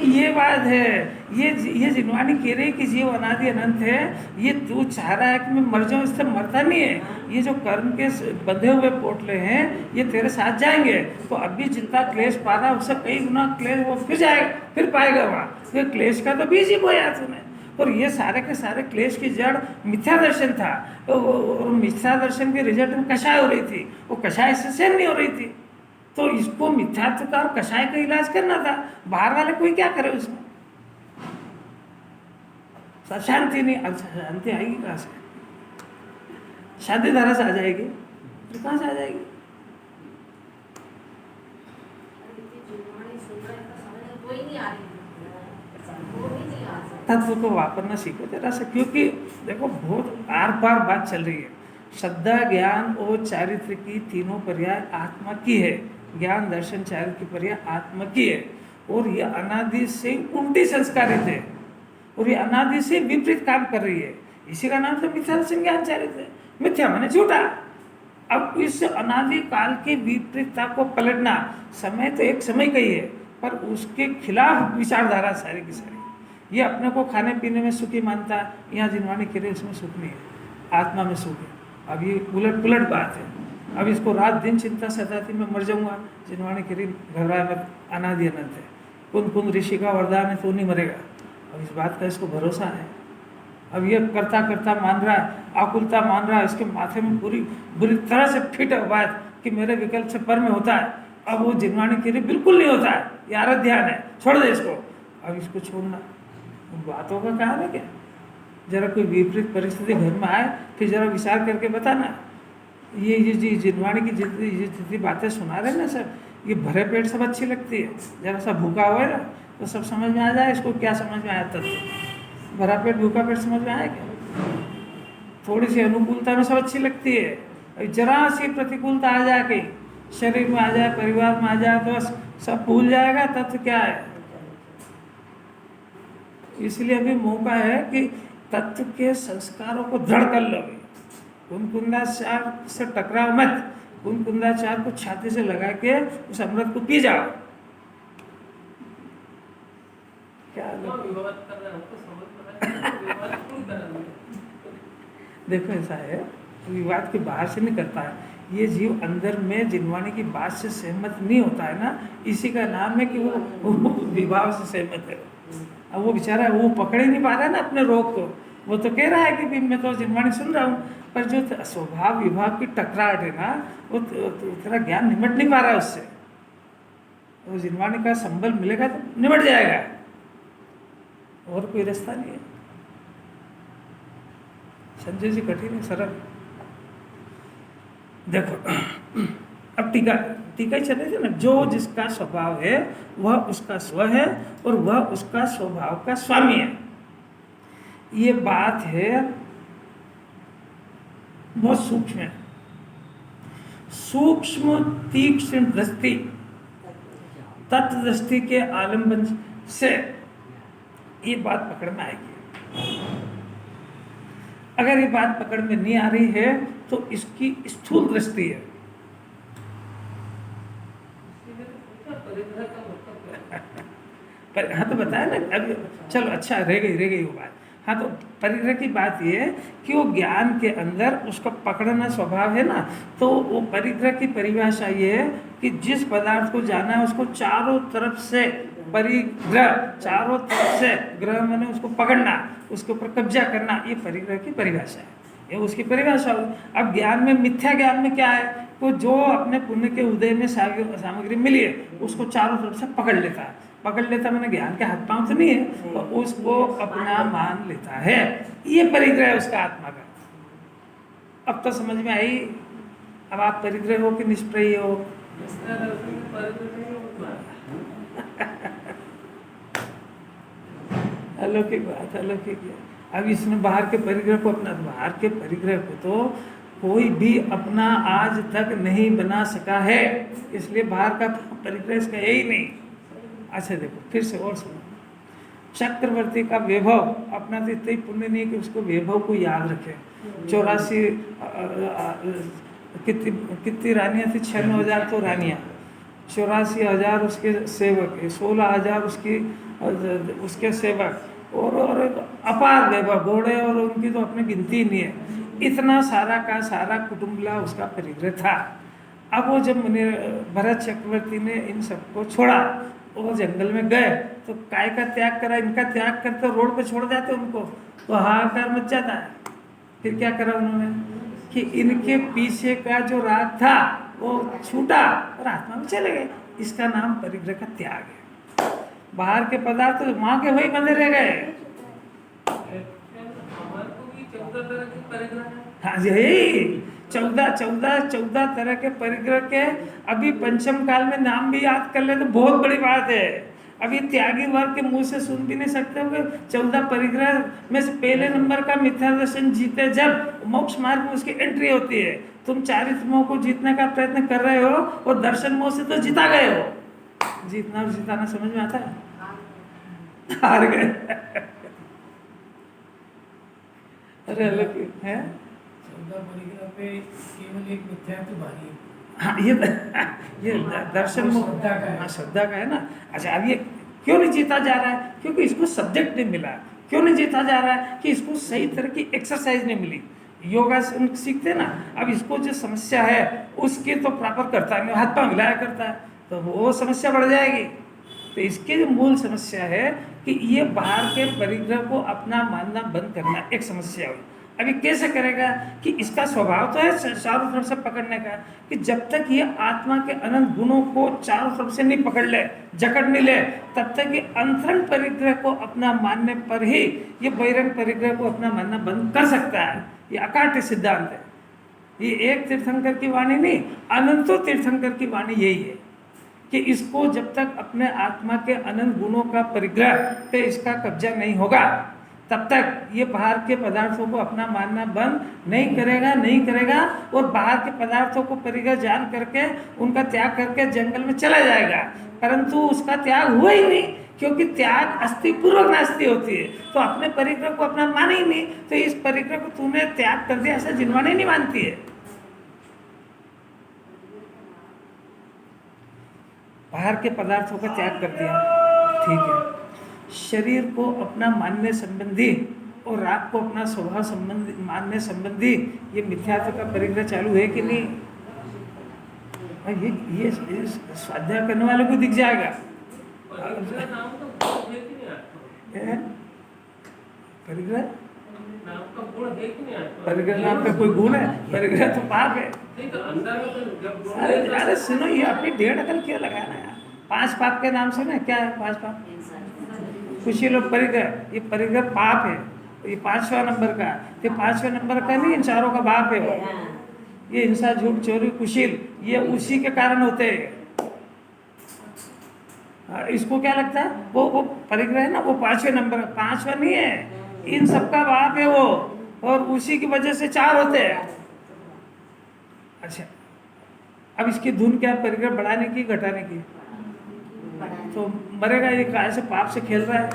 ये बात है, ये जिनवानी कह रही है कि जीव अनादि अनंत है। ये तू चाह रहा है कि मैं मर जाऊं, इससे मरता नहीं है। ये जो कर्म के बंधे हुए पोटले हैं ये तेरे साथ जाएंगे, तो अभी जितना क्लेश पा रहा है उससे कई गुना क्लेश वो फिर जाएगा, फिर पाएगा वहाँ। ये क्लेश का तो बीज ही बोया तूने। और ये सारे के सारे क्लेश की जड़ मिथ्या दर्शन था, और मिथ्या दर्शन के रिजल्ट में कषाय हो रही थी, वो कषाय से सहन नहीं हो रही थी। तो इसको मिथ्यात्व का और कषाय का इलाज करना था। बाहर वाले कोई क्या करे उसमें? सब शांति नहीं। अब शांति आएगी कहाँ से? शांति धारा से आ जाएगी तो कहाँ से आ जाएगी? तत्व को वापरना सीखो जरा से, क्योंकि देखो बहुत आर पार बात चल रही है। श्रद्धा, ज्ञान और चारित्र की तीनों पर्याय आत्मा की है। ज्ञान, दर्शन, चारित्र की पर्याय आत्मा की है, और ये अनादि से उल्टी संस्कारित है, और ये अनादि से विपरीत काम कर रही है। इसी का नाम तो मिथ्या दर्शन, ज्ञान, चारित्र है। मिथ्या माने झूठा। अब इस अनादि काल की विपरीतता को पलटना, समय तो एक समय का ही है, पर उसके खिलाफ विचारधारा सारी की सारी। ये अपने को खाने पीने में सुखी मानता है, यहाँ जिनवानी कह रहे उसमें सुख नहीं है, आत्मा में सुख है। अब ये उलट पुलट बात है। अब इसको रात दिन चिंता सताती मैं मर जाऊंगा, जिनवानी कह रही घबराए मत, अनादि अनंत है। कुंद कुंद ऋषि का वरदान है तो नहीं मरेगा। अब इस बात का इसको भरोसा है। अब ये करता करता मान रहा है, आकुलता मान रहा है, इसके माथे में बुरी तरह से फिट है बात कि मेरे विकल्प से पर में होता है। अब वो जिनवानी कह रही बिल्कुल नहीं होता है, ये आराध्य ध्यान है, छोड़ दे इसको। अब इसको छोड़ना उन बातों का कहा है क्या? जरा कोई विपरीत परिस्थिति घर में आए फिर जरा विचार करके बताना। ये जिनवानी की जितनी बातें सुना रहे ना सब, ये भरे पेट सब अच्छी लगती है। जरा सा भूखा हुआ है ना तो सब समझ में आ जाए इसको क्या समझ में आया तत्व। भरा पेट भूखा पेट समझ में आया क्या? थोड़ी सी अनुकूलता में सब अच्छी लगती है, जरा सी प्रतिकूलता आ जाए, कहीं शरीर में आ जाए, परिवार में आ जाए, तो बस सब भूल जाएगा तत्व क्या है। इसलिए अभी मौका है कि तत्व के संस्कारों को दृढ़ कर लो। कुंकुंदाचार से टकराव मत, कुंकुंदाचार को छाती से लगा के उस अमृत को पी जाओ। क्या देखो ऐसा है, विवाद के बाहर से नहीं करता है। ये जीव अंदर में जिनवानी की बात से सहमत नहीं होता है ना, इसी का नाम है कि वो विवाह से सहमत है। अब वो बेचारा वो पकड़ ही नहीं पा रहा है ना अपने रोग को। वो तो कह रहा है कि मैं तो जिनवानी सुन रहा हूँ, पर जो स्वभाव विभाग की टकराहट है ना, वो तेरा ज्ञान निमट नहीं पा रहा है उससे। वो जिनवानी का संबल मिलेगा तो निमट जाएगा, और कोई रास्ता नहीं है। संजय जी कठिन है, सरल। देखो अब टीका ही चल रही थी ना। जो जिसका स्वभाव है वह उसका स्व है, और वह उसका स्वभाव का स्वामी है। ये बात है बहुत सूक्ष्म है। सूक्ष्म तीक्ष्ण दृष्टि, तत्व दृष्टि के आलम्बन से ये बात पकड़ में आएगी। अगर ये बात पकड़ में नहीं आ रही है तो इसकी स्थूल दृष्टि है। पर हाँ तो बताया ना अब, चलो अच्छा रह गई वो बात। हाँ तो परिग्रह की बात ये है कि वो ज्ञान के अंदर उसका पकड़ना स्वभाव है ना, तो वो परिग्रह की परिभाषा ये है कि जिस पदार्थ को जाना है उसको चारों तरफ से परिग्रह, चारों तरफ से ग्रह मैंने उसको पकड़ना, उसके ऊपर कब्जा करना, ये परिग्रह की परिभाषा है। ये उसकी परिभाषा हुई। अब ज्ञान में, मिथ्या ज्ञान में क्या है? वो जो अपने पुण्य के उदय में सामग्री मिली है उसको चारों तरफ से पकड़ लेता है। पकड़ लेता मैंने ज्ञान के हाथ पांव तो नहीं है, तो उसको अपना मान लेता है। ये परिग्रह है उसका आत्मा का। अब तो समझ में आई। अब आप परिग्रह हो कि निष्प्रय हो? अलौकिक बात, अलौकिक है। अब इसने बाहर के परिग्रह को अपना, बाहर के परिग्रह को तो कोई भी अपना आज तक नहीं बना सका है, इसलिए बाहर का परिग्रह इसका है ही नहीं। अच्छा देखो फिर से और सुनो, चक्रवर्ती का वैभव अपना तो इतना ही पुण्य नहीं कि उसको वैभव को याद रखे। 84 कितनी रानियाँ थी, 96,000 तो रानियाँ, 84,000 उसके सेवक, 16,000 उसके सेवक, और अपार वैभव, घोड़े और उनकी तो अपनी गिनती ही नहीं है। इतना सारा का सारा कुटुंबला उसका परिग्रह था। अब वो जब भरत चक्रवर्ती ने इन सबको छोड़ा और जंगल में गए तो काय का त्याग करा, इनका त्याग करते रोड पे छोड़ जाते उनको तो हाहाकार मच जाता है। फिर क्या करा उन्होंने कि इनके पीछे का जो राग था वो छूटा और आत्मा में चले गए। इसका नाम परिग्रह का त्याग है। बाहर के पदार्थ तो वहाँ के वही बंधे रह गए। हाँ यही 14 तरह के परिग्रह के अभी पंचम काल में नाम भी याद कर ले तो बहुत बड़ी बात है। अभी त्यागी वर्ग के मुंह से सुन भी नहीं सकते हो 14 परिग्रह में से पहले नंबर का मिथ्या दर्शन जीते जब मोक्ष मार्ग में उसकी एंट्री होती है। तुम चारित्र मोह को जीतने का प्रयत्न कर रहे हो और दर्शन मोह से तो जीता गए हो। जीतना और जिताना समझ में आता है? हार गए। अरे अलग है 14 परिग्रह पे केवल एक मिथ्या तो भारी है। हाँ ये दर्शन श्रद्धा का है। हाँ श्रद्धा का है ना। अच्छा अब ये क्यों नहीं जीता जा रहा है? क्योंकि इसको सब्जेक्ट नहीं मिला। क्यों नहीं जीता जा रहा है? कि इसको सही तरह की एक्सरसाइज नहीं मिली। योगा सीखते ना, अब इसको जो समस्या है उसकी तो प्रॉपर करता नहीं, हाथ पाँव मिलाया करता है तो वो समस्या बढ़ जाएगी। तो इसकी जो मूल समस्या है कि ये बाहर के परिग्रह को अपना मानना बंद करना एक समस्या हुई। अभी कैसे करेगा कि इसका स्वभाव तो है चारों तरफ से पकड़ने का, कि जब तक ये आत्मा के अनंत गुणों को चारों तरफ से नहीं पकड़ ले, जकड़ नहीं ले, तब तक ये अंतरंग परिग्रह को अपना मानने पर ही ये बहिरंग परिग्रह को अपना मानना बंद कर सकता है। ये अकाट्य सिद्धांत है। ये एक तीर्थंकर की वाणी नहीं, अनंतों तीर्थंकर की वाणी यही है कि इसको जब तक अपने आत्मा के अनंत गुणों का परिग्रह पे इसका कब्जा नहीं होगा तब तक ये बाहर के पदार्थों को अपना मानना बंद नहीं करेगा और बाहर के पदार्थों को परिग्रह जान करके उनका त्याग करके जंगल में चला जाएगा। परंतु उसका त्याग हुआ ही नहीं, क्योंकि त्याग अस्थि पूर्वक नास्ति होती है। तो अपने परिग्रह को अपना माने ही नहीं, तो इस परिग्रह को तूने त्याग कर दिया ऐसा जिनवाने नहीं मानती है। बाहर के पदार्थों का त्याग कर दिया, ठीक है। शरीर को अपना मानने संबंधी और राग को अपना स्वभाव संबंधी मानने संबंधी ये मिथ्यात्व का परिग्रह चालू है कि नहीं? ये स्वाध्याय करने वालों को दिख जाएगा। परिग्रह नाम का कोई गुण है? परिग्रह तो पाप है। अरे सुनो, ये अपनी 1.5 अकल क्यों लगाना है? 5 पाप के नाम सुने क्या है? 5 पाप खुशी लोग परिग्रह, ये परिग्रह पाप है। ये 5वां नंबर का, ये 5वें नंबर का नहीं, इन चारों का बाप है वो। ये हिंसा, झूठ, चोरी, कुशील, ये उसी के कारण होते हैं। इसको क्या लगता है वो परिग्रह है ना, वो 5वें नंबर, 5वां नहीं है, इन सबका बाप है वो, और उसी की वजह से 4 होते हैं। अच्छा अब इसकी धुन क्या, परिग्रह बढ़ाने की घटाने की? तो मरेगा ये, काय से पाप से खेल रहा है?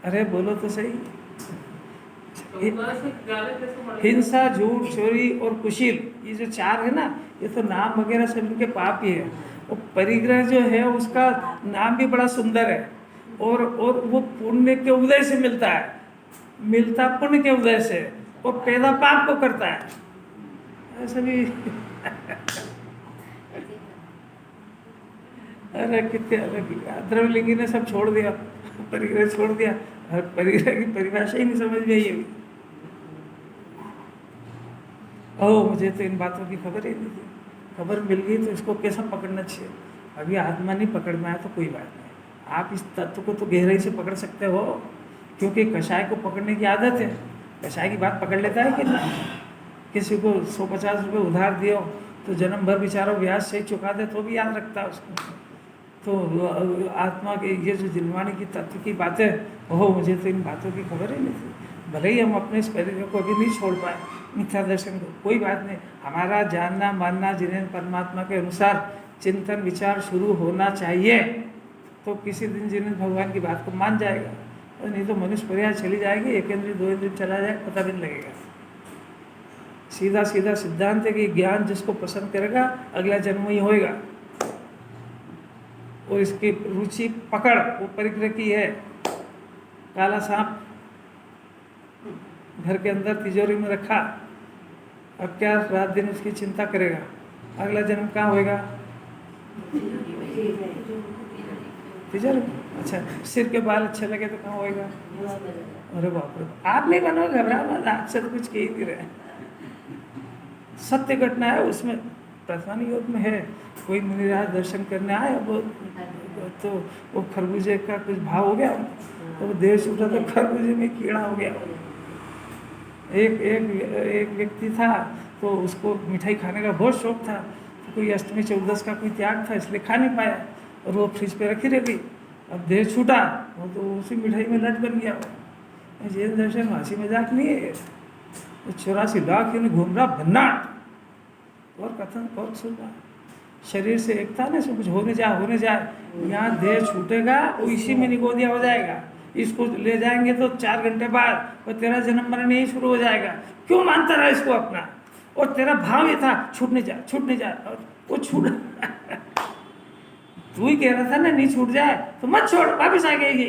अरे बोलो तो सही। हिंसा, झूठ, चोरी और कुशील, ये जो 4 है ना, ये तो नाम वगैरह सब इनके पाप ही है। और परिग्रह जो है उसका नाम भी बड़ा सुंदर है, और वो पुण्य के उदय से मिलता पुण्य के उदय से, और पैदा पाप को करता है। ऐसा भी अरे कितने द्रवलिंगी ने सब छोड़ दिया, परिग्रह छोड़ दिया, परिग्रह की परिभाषा ही नहीं समझ में आई अभी। ओह मुझे तो इन बातों की खबर ही नहीं थी। खबर मिल गई तो इसको कैसा पकड़ना चाहिए। अभी आत्मा नहीं पकड़ में आया तो कोई बात नहीं, आप इस तत्व को तो गहराई से पकड़ सकते हो, क्योंकि कषाय को पकड़ने की आदत है। कषाय की बात पकड़ लेता है कि नहीं? किसी को 150 रुपये उधार दियो तो जन्म भर बेचारा ब्याज से चुका दे तो भी याद रखता है उसको। तो आत्मा के ये जो जिनवाणी की तत्व की बातें, ओहो मुझे तो इन बातों की खबर ही नहीं थी। भले ही हम अपने इस शरीर को अभी नहीं छोड़ पाए मिथ्या दर्शन को, कोई बात नहीं। हमारा जानना मानना जिन्हें परमात्मा के अनुसार चिंतन विचार शुरू होना चाहिए, तो किसी दिन जिन्हें भगवान की बात को मान जाएगा, और नहीं तो मनुष्य पर्याय चली जाएगी, एक इंद्रिय दो इंद्रिय चला जाएगा, पता भी नहीं लगेगा। सीधा सीधा सिद्धांत है कि ज्ञान जिसको पसंद करेगा अगला जन्म ही होएगा, और इसकी रुचि पकड़ वो परिग्रह की है। काला सांप घर के अंदर तिजोरी में रखा, अब क्या रात दिन उसकी चिंता करेगा, अगला जन्म कहाँ होएगा? तिजोरी। अच्छा, सिर के बाल अच्छे लगे तो कहाँ होएगा? अरे बाप रे, आप नहीं बनोगे, घबरा मत, आपसे तो कुछ कह ही नहीं रहे। सत्य घटना है, उसमें प्रधान योग में है। कोई मुनिराज दर्शन करने आए, वो खरबूजे का कुछ भाव हो गया, तो वो देह छूटा तो खरबूजे में कीड़ा हो गया। एक व्यक्ति था, तो उसको मिठाई खाने का बहुत शौक था, तो कोई अष्टमी चौदस का कोई त्याग था, इसलिए खा नहीं पाया, और वो फ्रिज पे रखी रह गई। अब देह छूटा, वो तो उसी मिठाई में लट बन गया। जैन दर्शन हंसी मजाक नहीं है, 84 लाख घूम रहा भन्नाट, और कथन और सुन रहा, शरीर से एकता नहीं, सब कुछ होने जाए, यहाँ देह छूटेगा वो इसी में निगोदिया हो जाएगा। इसको ले जाएंगे तो 4 घंटे बाद और तेरा जन्म मरण यही शुरू हो जाएगा। क्यों मानता रहा इसको अपना? और तेरा भाव ये था छूटने जा, और वो छूट तू ही कह रहा था ना नहीं छूट जाए तो मत छोड़, वापिस आ गई।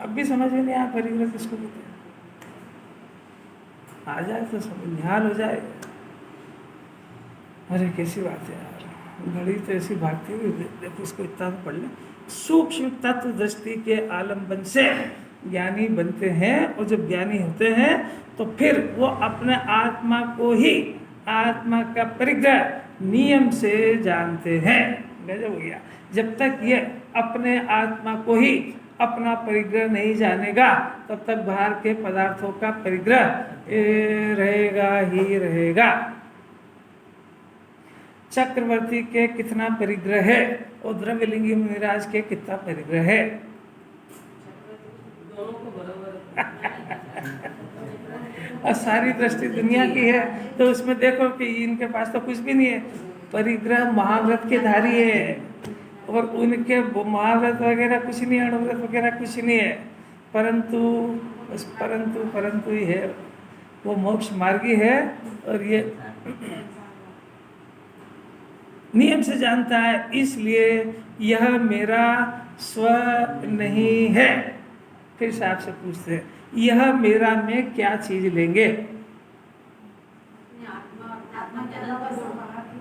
अब भी समझ में नहीं आया परिग्रह किसको कहते हैं। आ जाए तो समझ निहाल हो जाए। अरे कैसी बात है यार, घड़ी तो ऐसी भागती है, देखो इसको इतना तो पढ़ ले। सूक्ष्म तत्व दृष्टि के आलम्बन से ज्ञानी बनते हैं, और जब ज्ञानी होते हैं तो फिर वो अपने आत्मा को ही आत्मा का परिग्रह नियम से जानते हैं। गजब हो गया। जब तक ये अपने आत्मा को ही अपना परिग्रह नहीं जानेगा, तब तक बाहर के पदार्थों का परिग्रह रहेगा ही रहेगा। चक्रवर्ती के कितना परिग्रह है, और द्रव्यलिंगी मुनिराज के कितना परिग्रह है? और सारी दृष्टि दुनिया की है, तो उसमें देखो कि इनके पास तो कुछ भी नहीं है। परिग्रह महाव्रत के धारी है, और उनके महाव्रत वगैरह कुछ नहीं, अणुव्रत वगैरह कुछ नहीं है, परंतु ही है, वो मोक्ष मार्गी है। और ये नियम से जानता है, इसलिए यह मेरा स्व नहीं है। फिर से आपसे पूछते हैं, यह मेरा में क्या चीज लेंगे?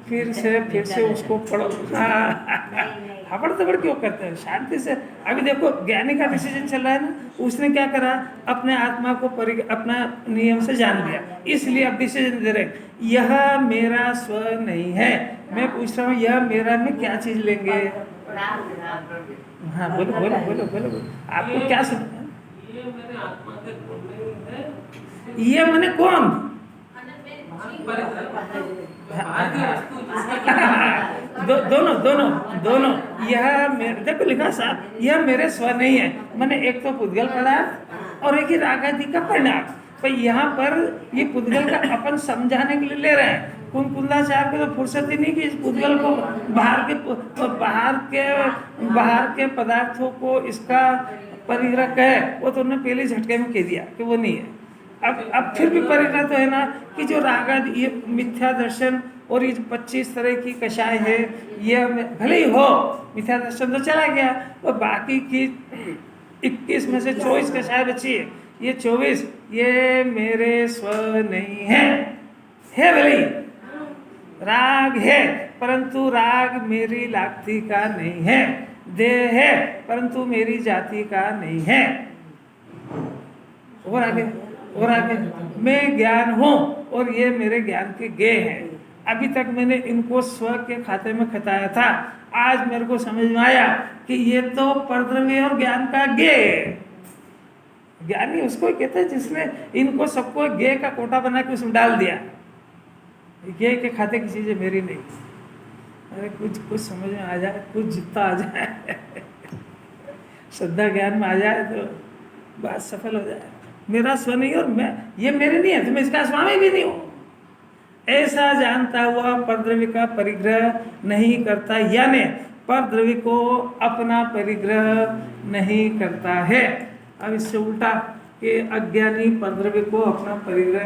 फिर से उसको पढ़ो। हबड़ तबड़ क्यों करते हैं? शांति से। अभी देखो ज्ञानी का डिसीजन चल रहा है ना, उसने क्या करा, अपने आत्मा को अपना नियम से जान लिया, इसलिए अब डिसीजन दे रहे, यह मेरा स्व नहीं है। मैं पूछ रहा हूँ, यह मेरा में क्या चीज लेंगे? हाँ बोलो बोलो बोलो बोलो, आपको क्या समझ? ये मैंने कौन? दोनों यह देखो लिखा साहब, यह मेरे स्व नहीं है। मैंने एक तो पुद्गल पदार्थ और एक ही रागादि का परिणाम। पर यहाँ पर ये पुद्गल का अपन समझाने के लिए ले रहे हैं। कुंकुंदाचार्य को तो फुर्सत ही नहीं कि इस पुद्गल को बाहर के पदार्थों को इसका परिग्रह कहे, वो तो उन्होंने पहले झटके में कह दिया कि वो नहीं है। अब फिर भी परिग्रह तो है ना, कि जो रागादि ये मिथ्या दर्शन और ये 25 तरह की कषाय है, ये भले ही हो, मिथ्या दर्शन तो चला गया, और बाकी की 21 में से 24 कषाय बची है। ये 24 ये मेरे स्व नहीं है भले ही राग है, परंतु राग मेरी लागती का नहीं है। देह है, परंतु मेरी जाति का नहीं है। और आगे मैं ज्ञान हूँ, और ये मेरे ज्ञान के गे हैं। अभी तक मैंने इनको स्व के खाते में खताया था, आज मेरे को समझ में आया कि ये तो परद्रव्य और ज्ञान का गे है। ज्ञानी उसको ही कहते हैं जिसने इनको सबको गे का कोटा बना के उसमें डाल दिया। गे के खाते की चीजें मेरी नहीं। अरे कुछ कुछ समझ में आ जाए, कुछ जितना आ जाए श्रद्धा ज्ञान में आ जाए तो बात सफल हो जाए। मेरा स्व नहीं और मैं, ये मेरे नहीं है तो मैं इसका स्वामी भी नहीं हूँ, ऐसा जानता हुआ परद्रव्य का परिग्रह नहीं करता, यानी परद्रव्य को अपना परिग्रह नहीं करता है। अब इससे उल्टा कि अज्ञानी परद्रव्य को अपना परिग्रह